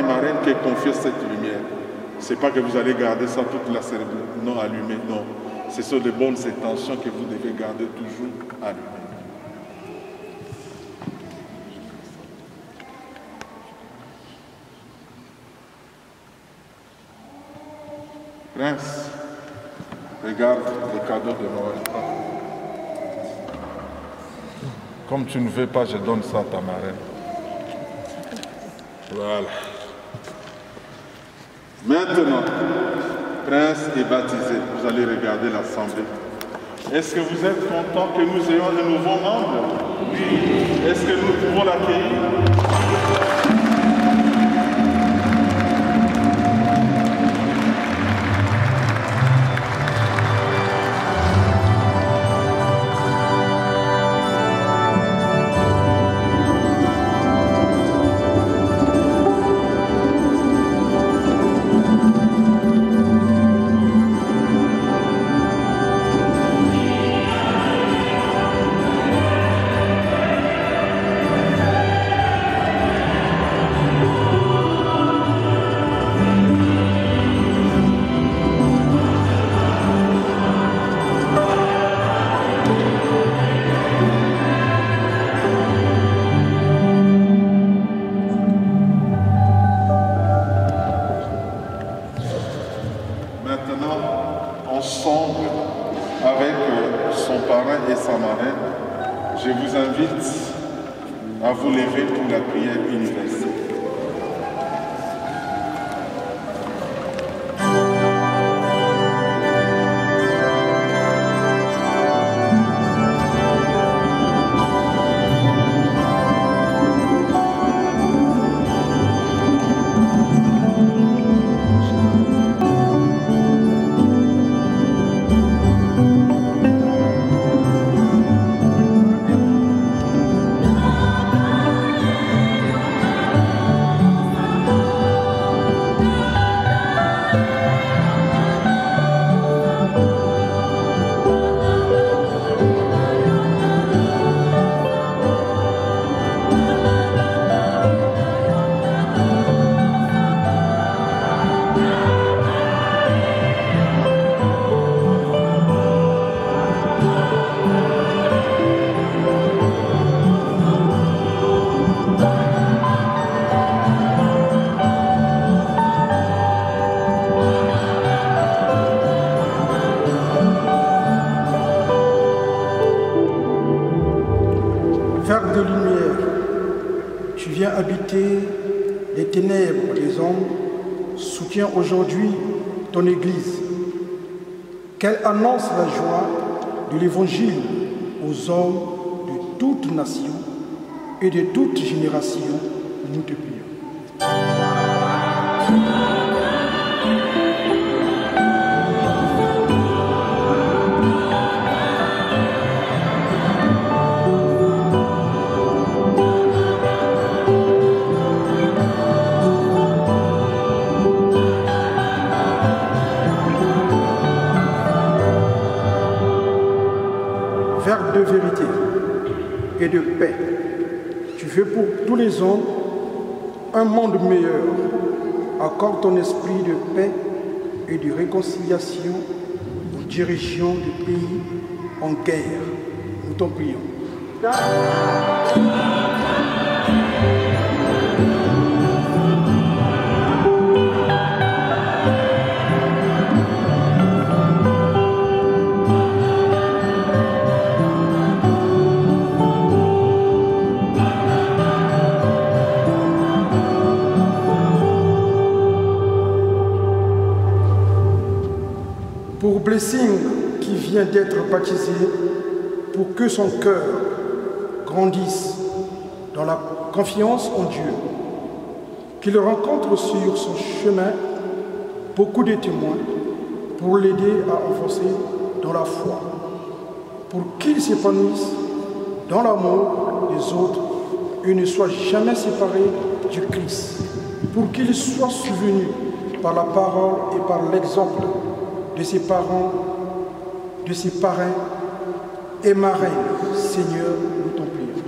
Speaker 2: marraines qui confiez cette lumière. Ce n'est pas que vous allez garder ça toute la cérémonie, non allumée, non. Ce sont de bonnes intentions que vous devez garder toujours allumées. Prince, regarde le cadeau de Noël. Comme tu ne veux pas, je donne ça à ta marraine. Voilà. Maintenant, Prince est baptisé. Vous allez regarder l'assemblée. Est-ce que vous êtes content que nous ayons de nouveaux membres? Oui. Est-ce que nous pouvons l'accueillir? Je vous invite à vous lever pour la prière universelle.
Speaker 3: Verbe de lumière, tu viens habiter les ténèbres des hommes, soutiens aujourd'hui ton Église, qu'elle annonce la joie de l'Évangile aux hommes de toutes nations et de toutes générations nous te prions. Verbe de vérité et de paix, tu veux pour tous les hommes un monde meilleur. Accorde ton esprit de paix et de réconciliation aux dirigeants des pays en guerre. Nous t'en prions. Pour Blessing qui vient d'être baptisé, pour que son cœur grandisse dans la confiance en Dieu, qu'il rencontre sur son chemin beaucoup de témoins pour l'aider à avancer dans la foi, pour qu'il s'épanouisse dans l'amour des autres et ne soit jamais séparé du Christ, pour qu'il soit souvenu par la parole et par l'exemple de ses parents, de ses parrains et marraines. Seigneur, nous t'en prions.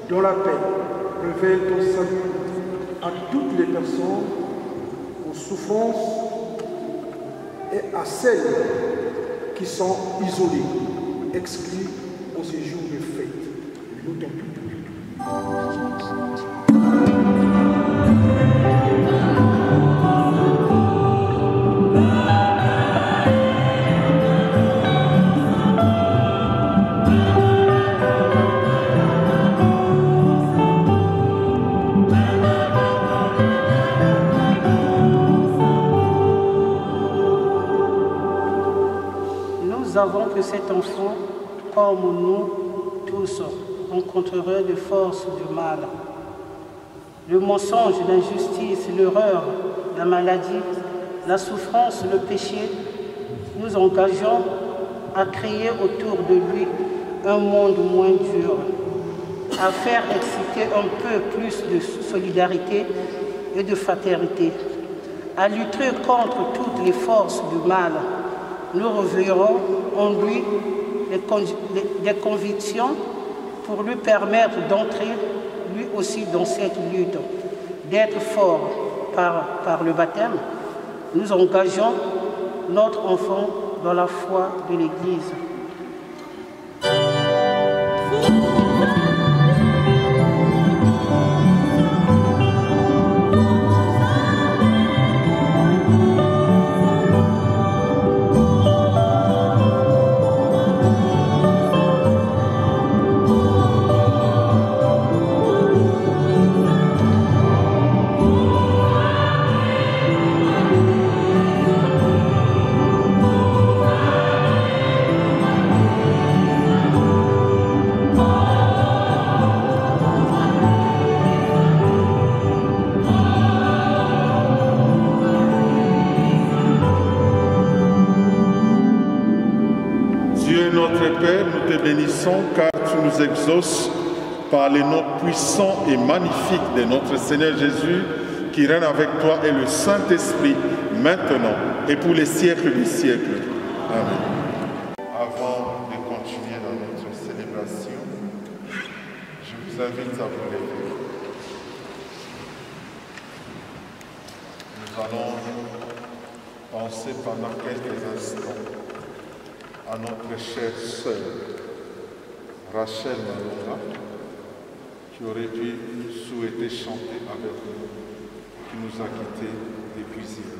Speaker 3: Dans la paix, révèle ton salut à toutes les personnes en souffrance et à celles qui sont isolées, exclues en ces jours de fête. Nous t'en prions.
Speaker 7: Nous avons que cet enfant, comme nous tous, rencontrerait les forces du mal. Le mensonge, l'injustice, l'erreur, la maladie, la souffrance, le péché, nous engageons à créer autour de lui un monde moins dur, à faire exciter un peu plus de solidarité et de fraternité, à lutter contre toutes les forces du mal. Nous reverrons en lui des convictions pour lui permettre d'entrer lui aussi dans cette lutte, d'être fort par le baptême. Nous engageons notre enfant dans la foi de l'Église.
Speaker 2: Bénissons car tu nous exauces par les noms puissants et magnifiques de notre Seigneur Jésus qui règne avec toi et le Saint-Esprit maintenant et pour les siècles des siècles. Amen. Avant de continuer dans notre célébration, je vous invite à vous lever. Nous allons penser pendant quelques instants à notre chère sœur Rachel Malonga, qui aurait dû souhaiter chanter avec nous, qui nous a quittés depuis hier.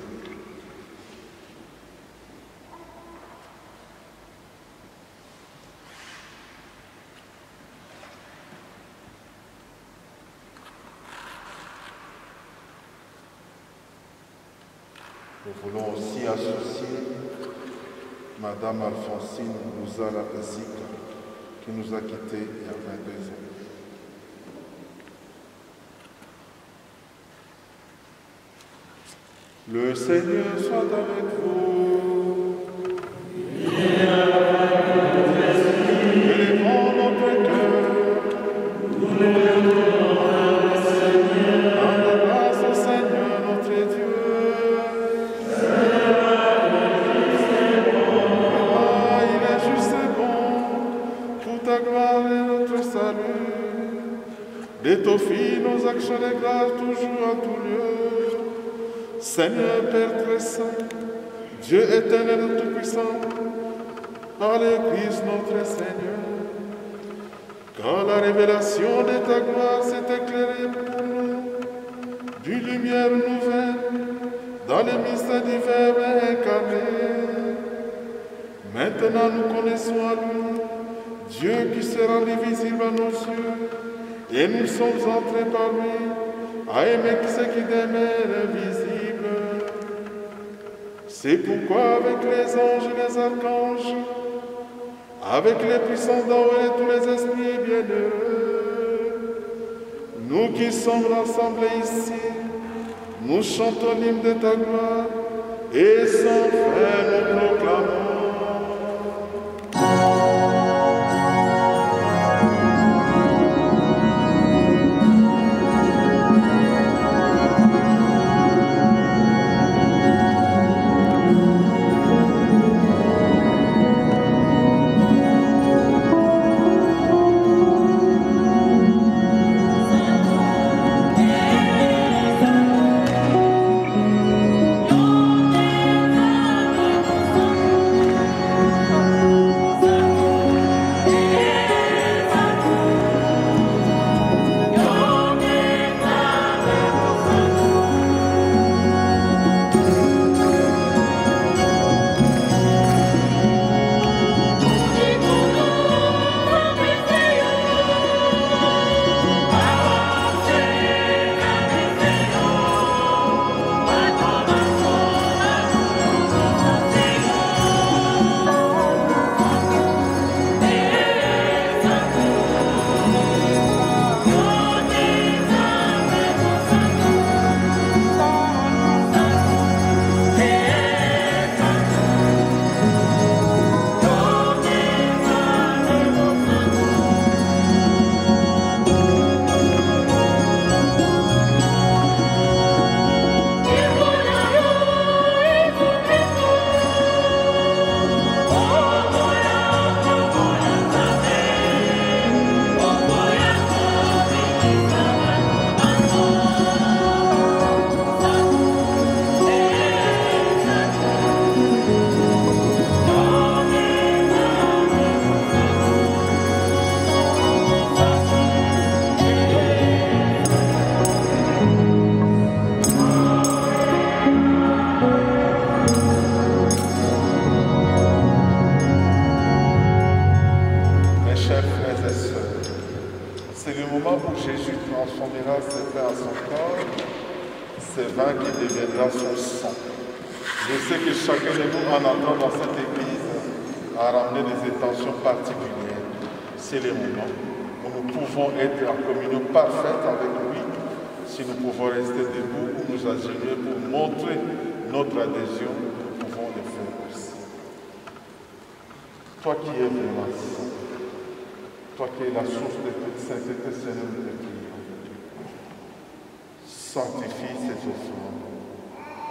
Speaker 2: Nous voulons aussi associer Madame Alphonsine Louzala Zika, qui nous a quittés il y a 22 ans. Le Seigneur soit avec vous. Élevons notre cœur. Rendons grâce au Seigneur notre Dieu. Il est juste et bon pour ta gloire et notre salut. D'étoffer nos actions de grâce toujours en tout lieu. Seigneur Père très saint, Dieu éternel et tout-puissant, par le Christ notre Seigneur, quand la révélation de ta gloire s'est éclairée pour nous, d'une lumière nouvelle, dans le mystère du Verbe incarné. Maintenant nous connaissons à lui, Dieu qui se rendit visible à nos yeux, et nous sommes entrés par lui, à aimer ce qui demeure visible. C'est pourquoi avec les anges et les archanges, avec les puissants d'en haut et tous les esprits bienheureux, nous qui sommes rassemblés ici, nous chantons l'hymne de ta gloire et sans fin nous proclamons. C'est le moment où nous pouvons être en communion parfaite avec lui, si nous pouvons rester debout ou nous agenouiller pour montrer notre adhésion, nous pouvons le faire aussi. Toi qui es vraiment saint, toi qui es la source de toute sainteté, Seigneur, nous te prions. Sanctifie ces offrandes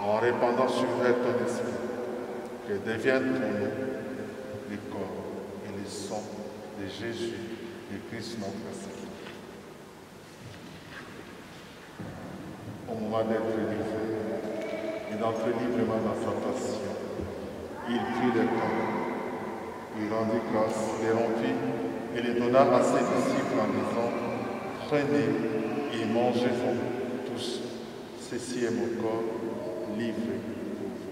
Speaker 2: en répandant sur elles ton esprit, qu'elles deviennent pour nous les corps et les sang de Jésus, de Christ notre Seigneur. Au moment d'être livré et d'entrer librement dans sa passion, il prit le pain, il rendit grâce, les rompit et les donna à ses disciples en disant: prenez et mangez-en tous, Ceci est mon corps livré pour vous.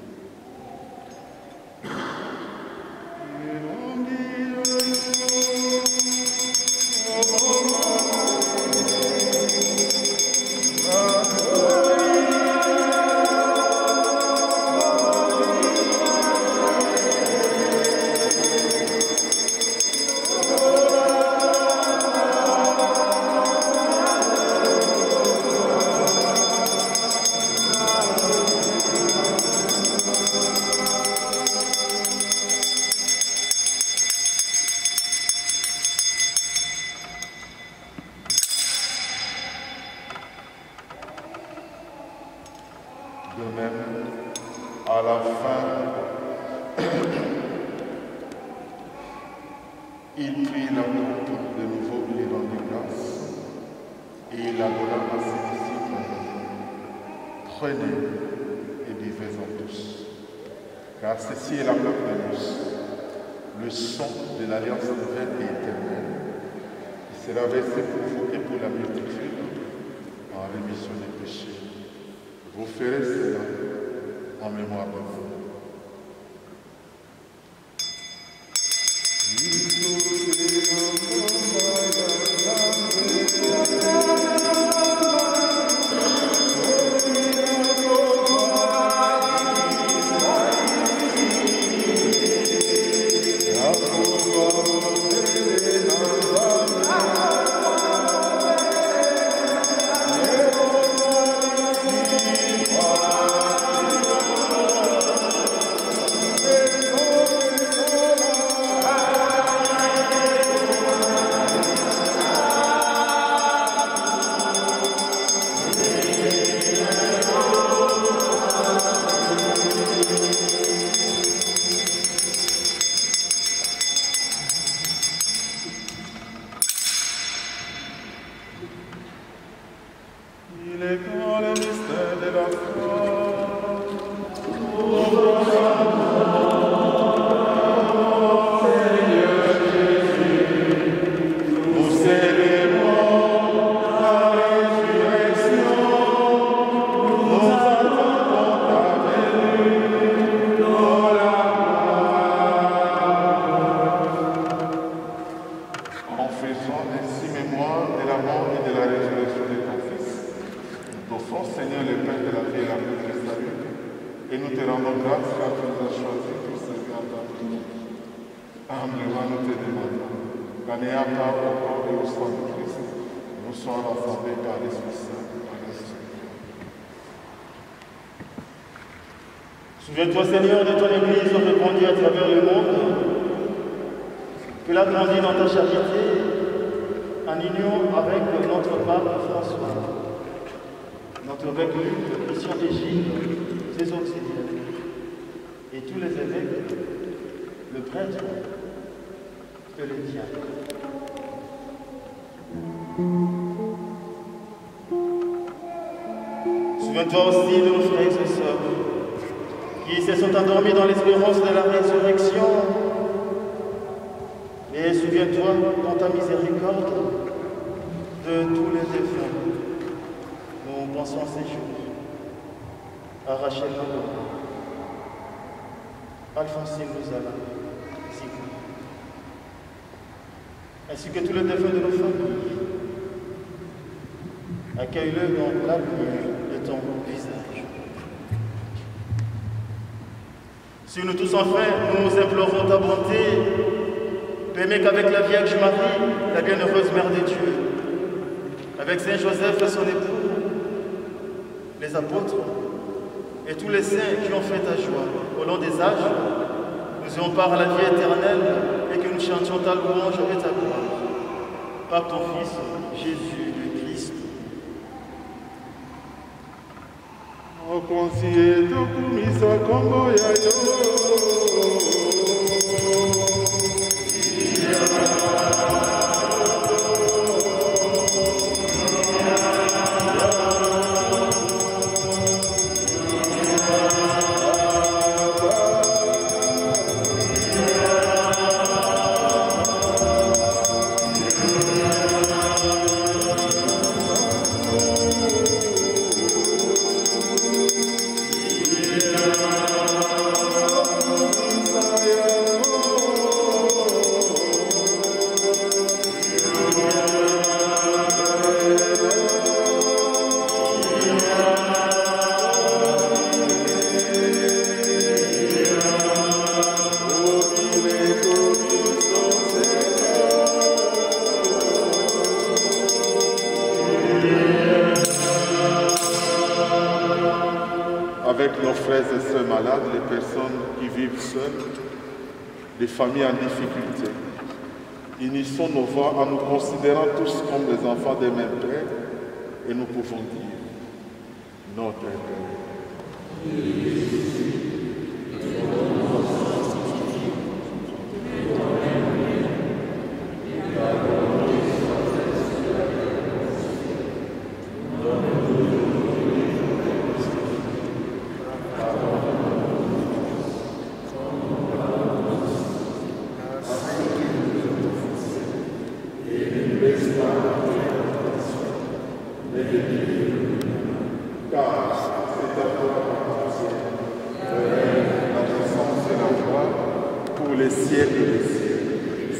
Speaker 2: De même, à la fin, il prit la coupe de nouveau, il rendit grâce et il la donna à ses disciples. Prenez et buvez-en tous, car ceci est la bloc de l'os, le sang de l'alliance nouvelle et éternelle. Il sera versé pour vous et pour la multitude en rémission des péchés. Vous ferez cela en mémoire de vous.
Speaker 6: Souviens-toi, Seigneur, de ton Église répandue à travers le monde, qu'elle a grandi dans ta charité, en union avec notre pape François, notre évêque Luc, Christian d'Égypte, ses auxiliaires, et tous les évêques, le prêtre et le diacre. Souviens-toi aussi de nos frères et sœurs, qui se sont endormis dans l'espérance de la résurrection. Et souviens-toi, dans ta miséricorde, de tous les défunts. Nous pensons à ces jours, à Rachel Nolo, Alphonsine Louzala, Sigmund, ainsi que tous les défunts de nos familles. Accueille-le dans la lumière de ton visage. Si nous tous enfin, nous implorons ta bonté, permets qu'avec la Vierge Marie, la bienheureuse Mère de Dieu, avec Saint Joseph et son époux, les apôtres et tous les saints qui ont fait ta joie au long des âges, nous ayons part à la vie éternelle et que nous chantions ta louange et ta gloire. Par ton Fils, Jésus le Christ.
Speaker 2: Okonsiye tokumisa kombo ya yo. avec nos frères et sœurs malades, les personnes qui vivent seules, les familles en difficulté. Unissons nos voix en nous considérant tous comme des enfants des mêmes pères et nous pouvons dire notre Père.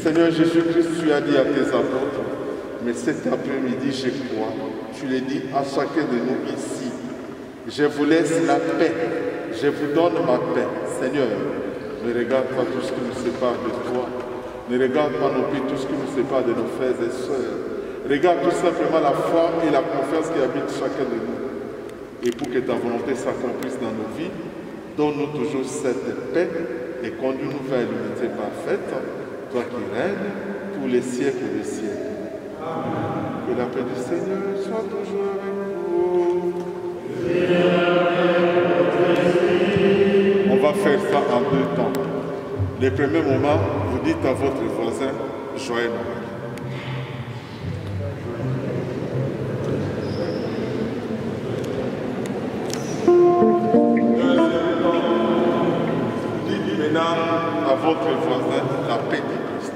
Speaker 2: Seigneur Jésus-Christ, tu as dit à tes apôtres, mais cet après-midi, je crois, tu l'as dit à chacun de nous ici, je vous laisse la paix, je vous donne ma paix. Seigneur, ne regarde pas tout ce qui nous sépare de toi, ne regarde pas non plus tout ce qui nous sépare de nos frères et sœurs. Regarde tout simplement la foi et la confiance qui habitent chacun de nous. Et pour que ta volonté s'accomplisse dans nos vies, donne-nous toujours cette paix et conduis-nous vers l'unité parfaite, toi qui règnes pour les siècles des siècles. Amen. Que la paix du Seigneur soit toujours avec vous. On va faire ça en deux temps. Le premier moment, vous dites à votre voisin, joyeux Noël. À votre voisin, la paix de Christ.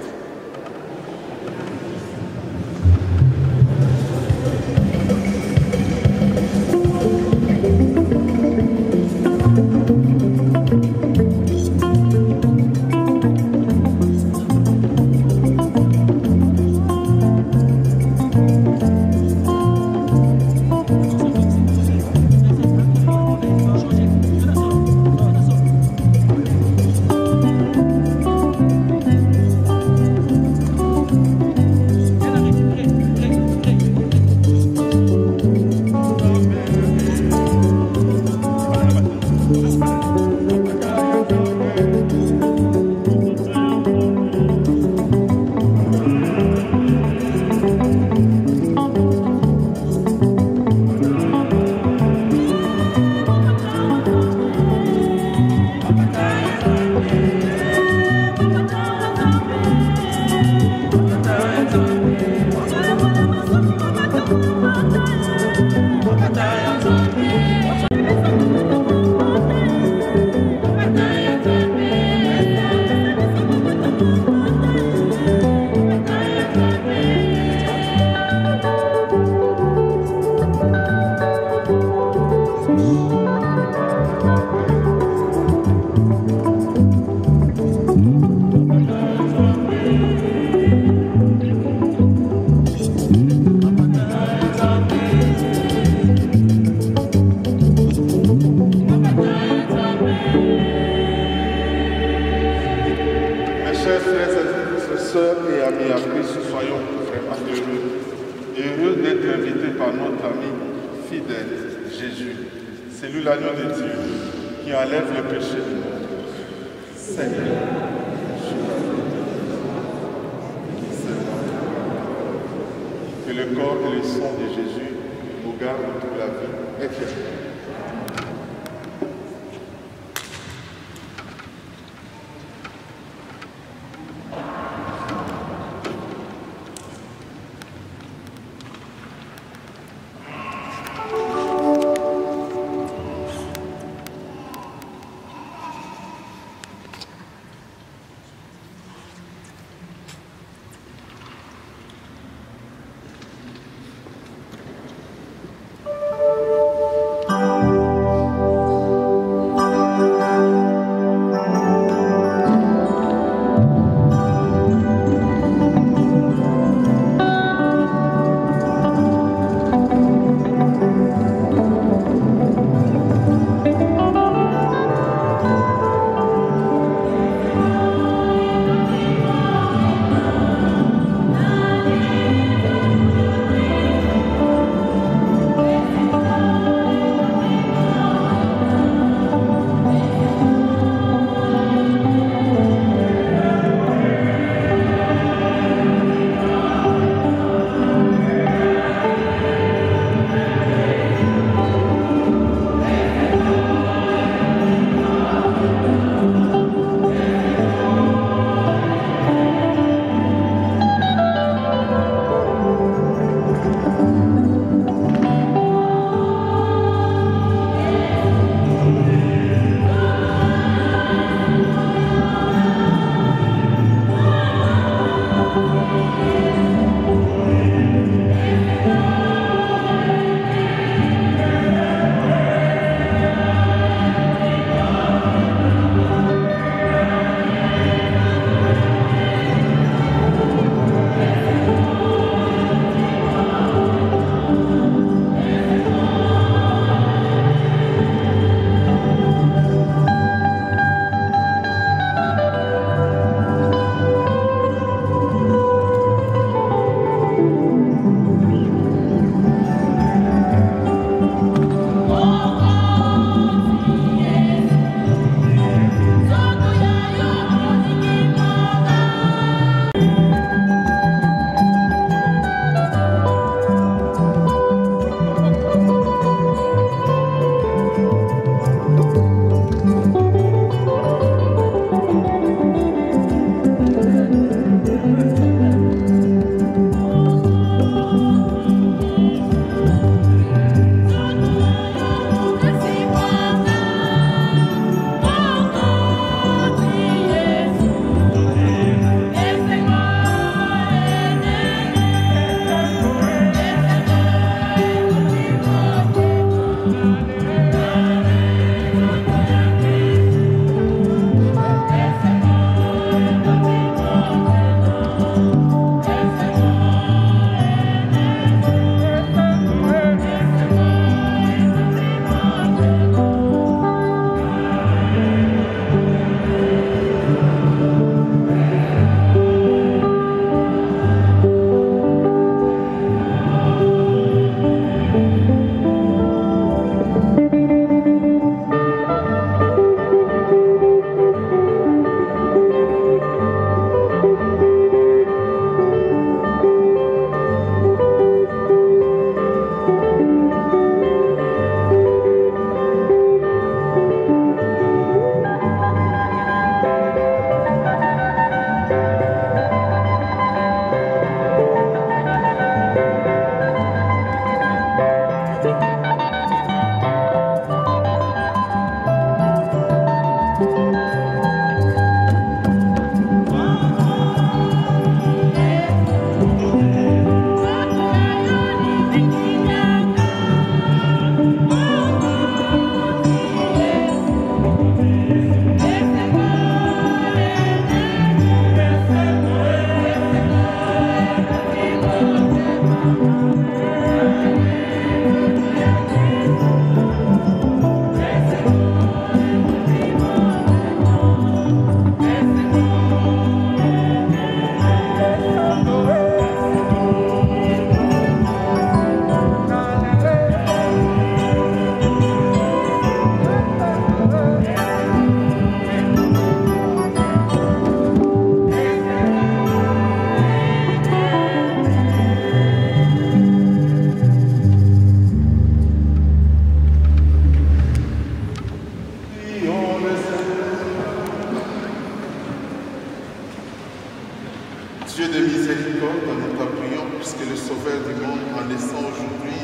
Speaker 2: Dieu de miséricorde, nous t'appuyons puisque le Sauveur du monde, en naissant aujourd'hui,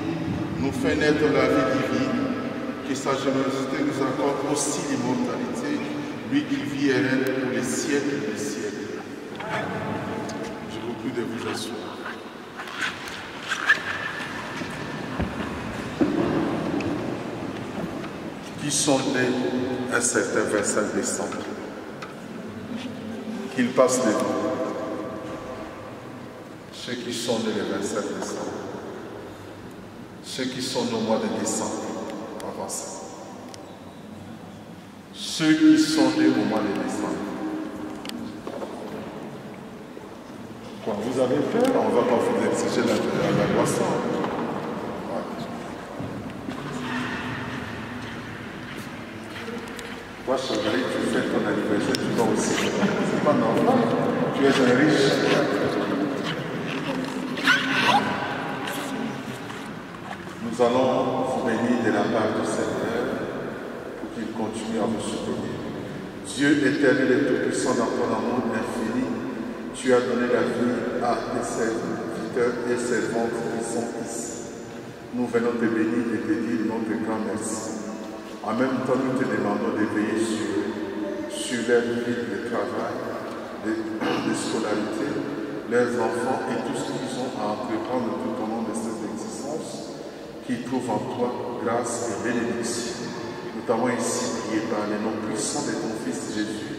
Speaker 2: nous fait naître la vie divine. Que sa générosité nous accorde aussi l'immortalité, lui qui vit et règne pour les siècles des siècles. Je vous prie de vous asseoir. Qui sont nés un certain 25 décembre, qu'ils passent les mots. Ceux qui sont nés le 25 décembre, ceux qui sont nés au mois de décembre, avant ça. Ceux qui sont nés au mois de décembre. Quoi, vous avez peur? On ne va pas vous exiger la boisson. Toi, Chagari, tu fais ton anniversaire, tu vas aussi. C'est pas normal. Tu es un riche. Nous allons vous bénir de la part du Seigneur pour qu'il continue à vous soutenir. Dieu éternel et tout-puissant dans ton amour infini, tu as donné la vie à tes serviteurs et servantes qui sont ici. Nous venons te bénir et te dire notre grand merci. En même temps, nous te demandons de veiller sur leur vie de travail, de scolarité, leurs enfants et tout ce qu'ils ont à entreprendre tout au long de cette existence, qu'ils trouvent en toi grâce et bénédiction. Nous t'avons ici prié par les noms puissants de ton Fils Jésus,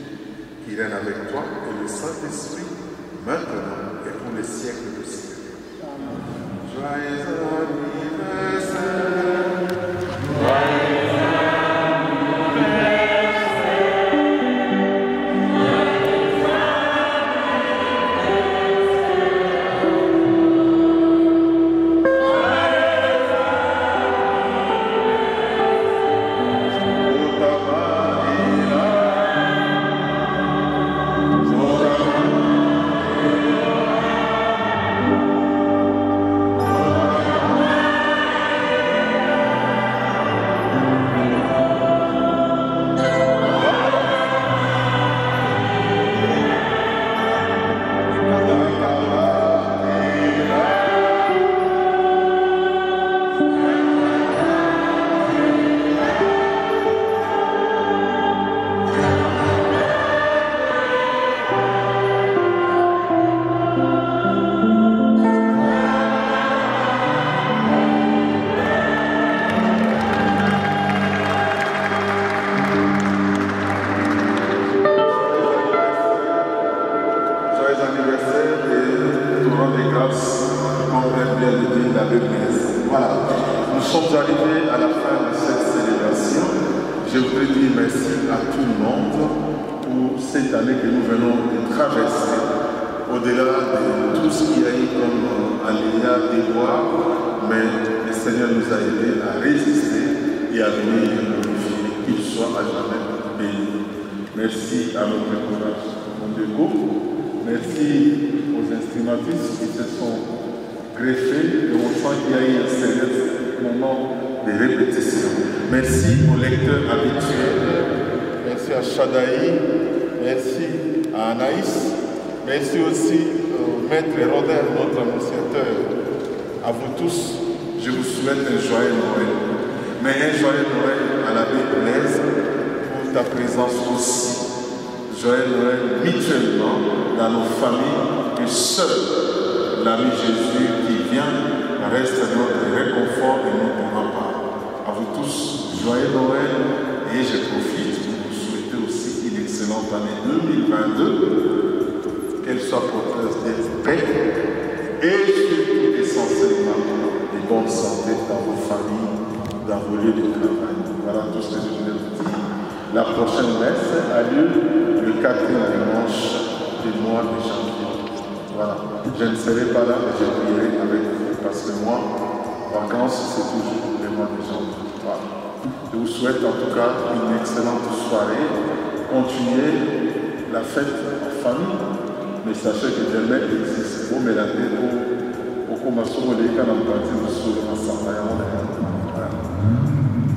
Speaker 2: qui règne avec toi, et le Saint-Esprit, maintenant et pour les siècles des siècles. Joyeux anniversaire.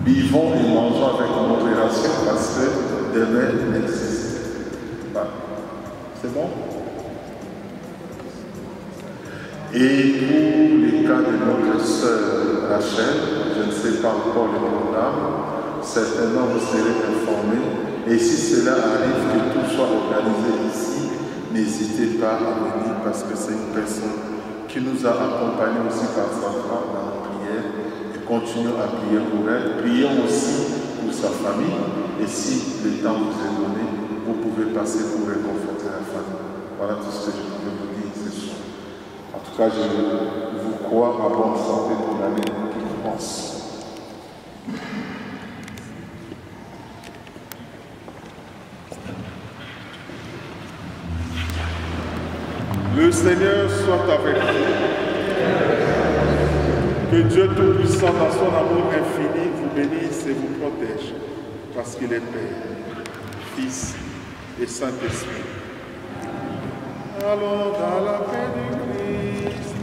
Speaker 2: Vivons et mangeons avec modération parce que demain existe. C'est bon? Et pour les cas de notre sœur Rachel, je ne sais pas encore le programme, certainement vous serez informés. Et si cela arrive que tout soit organisé ici, n'hésitez pas à venir parce que c'est une personne qui nous a accompagnés aussi par sa femme dans la prière. Et continuons à prier pour elle. Prions aussi pour sa famille. Et si le temps vous est donné, vous pouvez passer pour réconforter la famille. Voilà tout ce que je pouvais vous dire ce soir. En tout cas, je vous crois à bonne santé pour l'année qui commence. Le Seigneur soit avec vous. Que Dieu Tout-Puissant, dans son amour infini, vous bénisse et vous protège, parce qu'il est Père, Fils et Saint-Esprit. Allons dans la paix du Christ.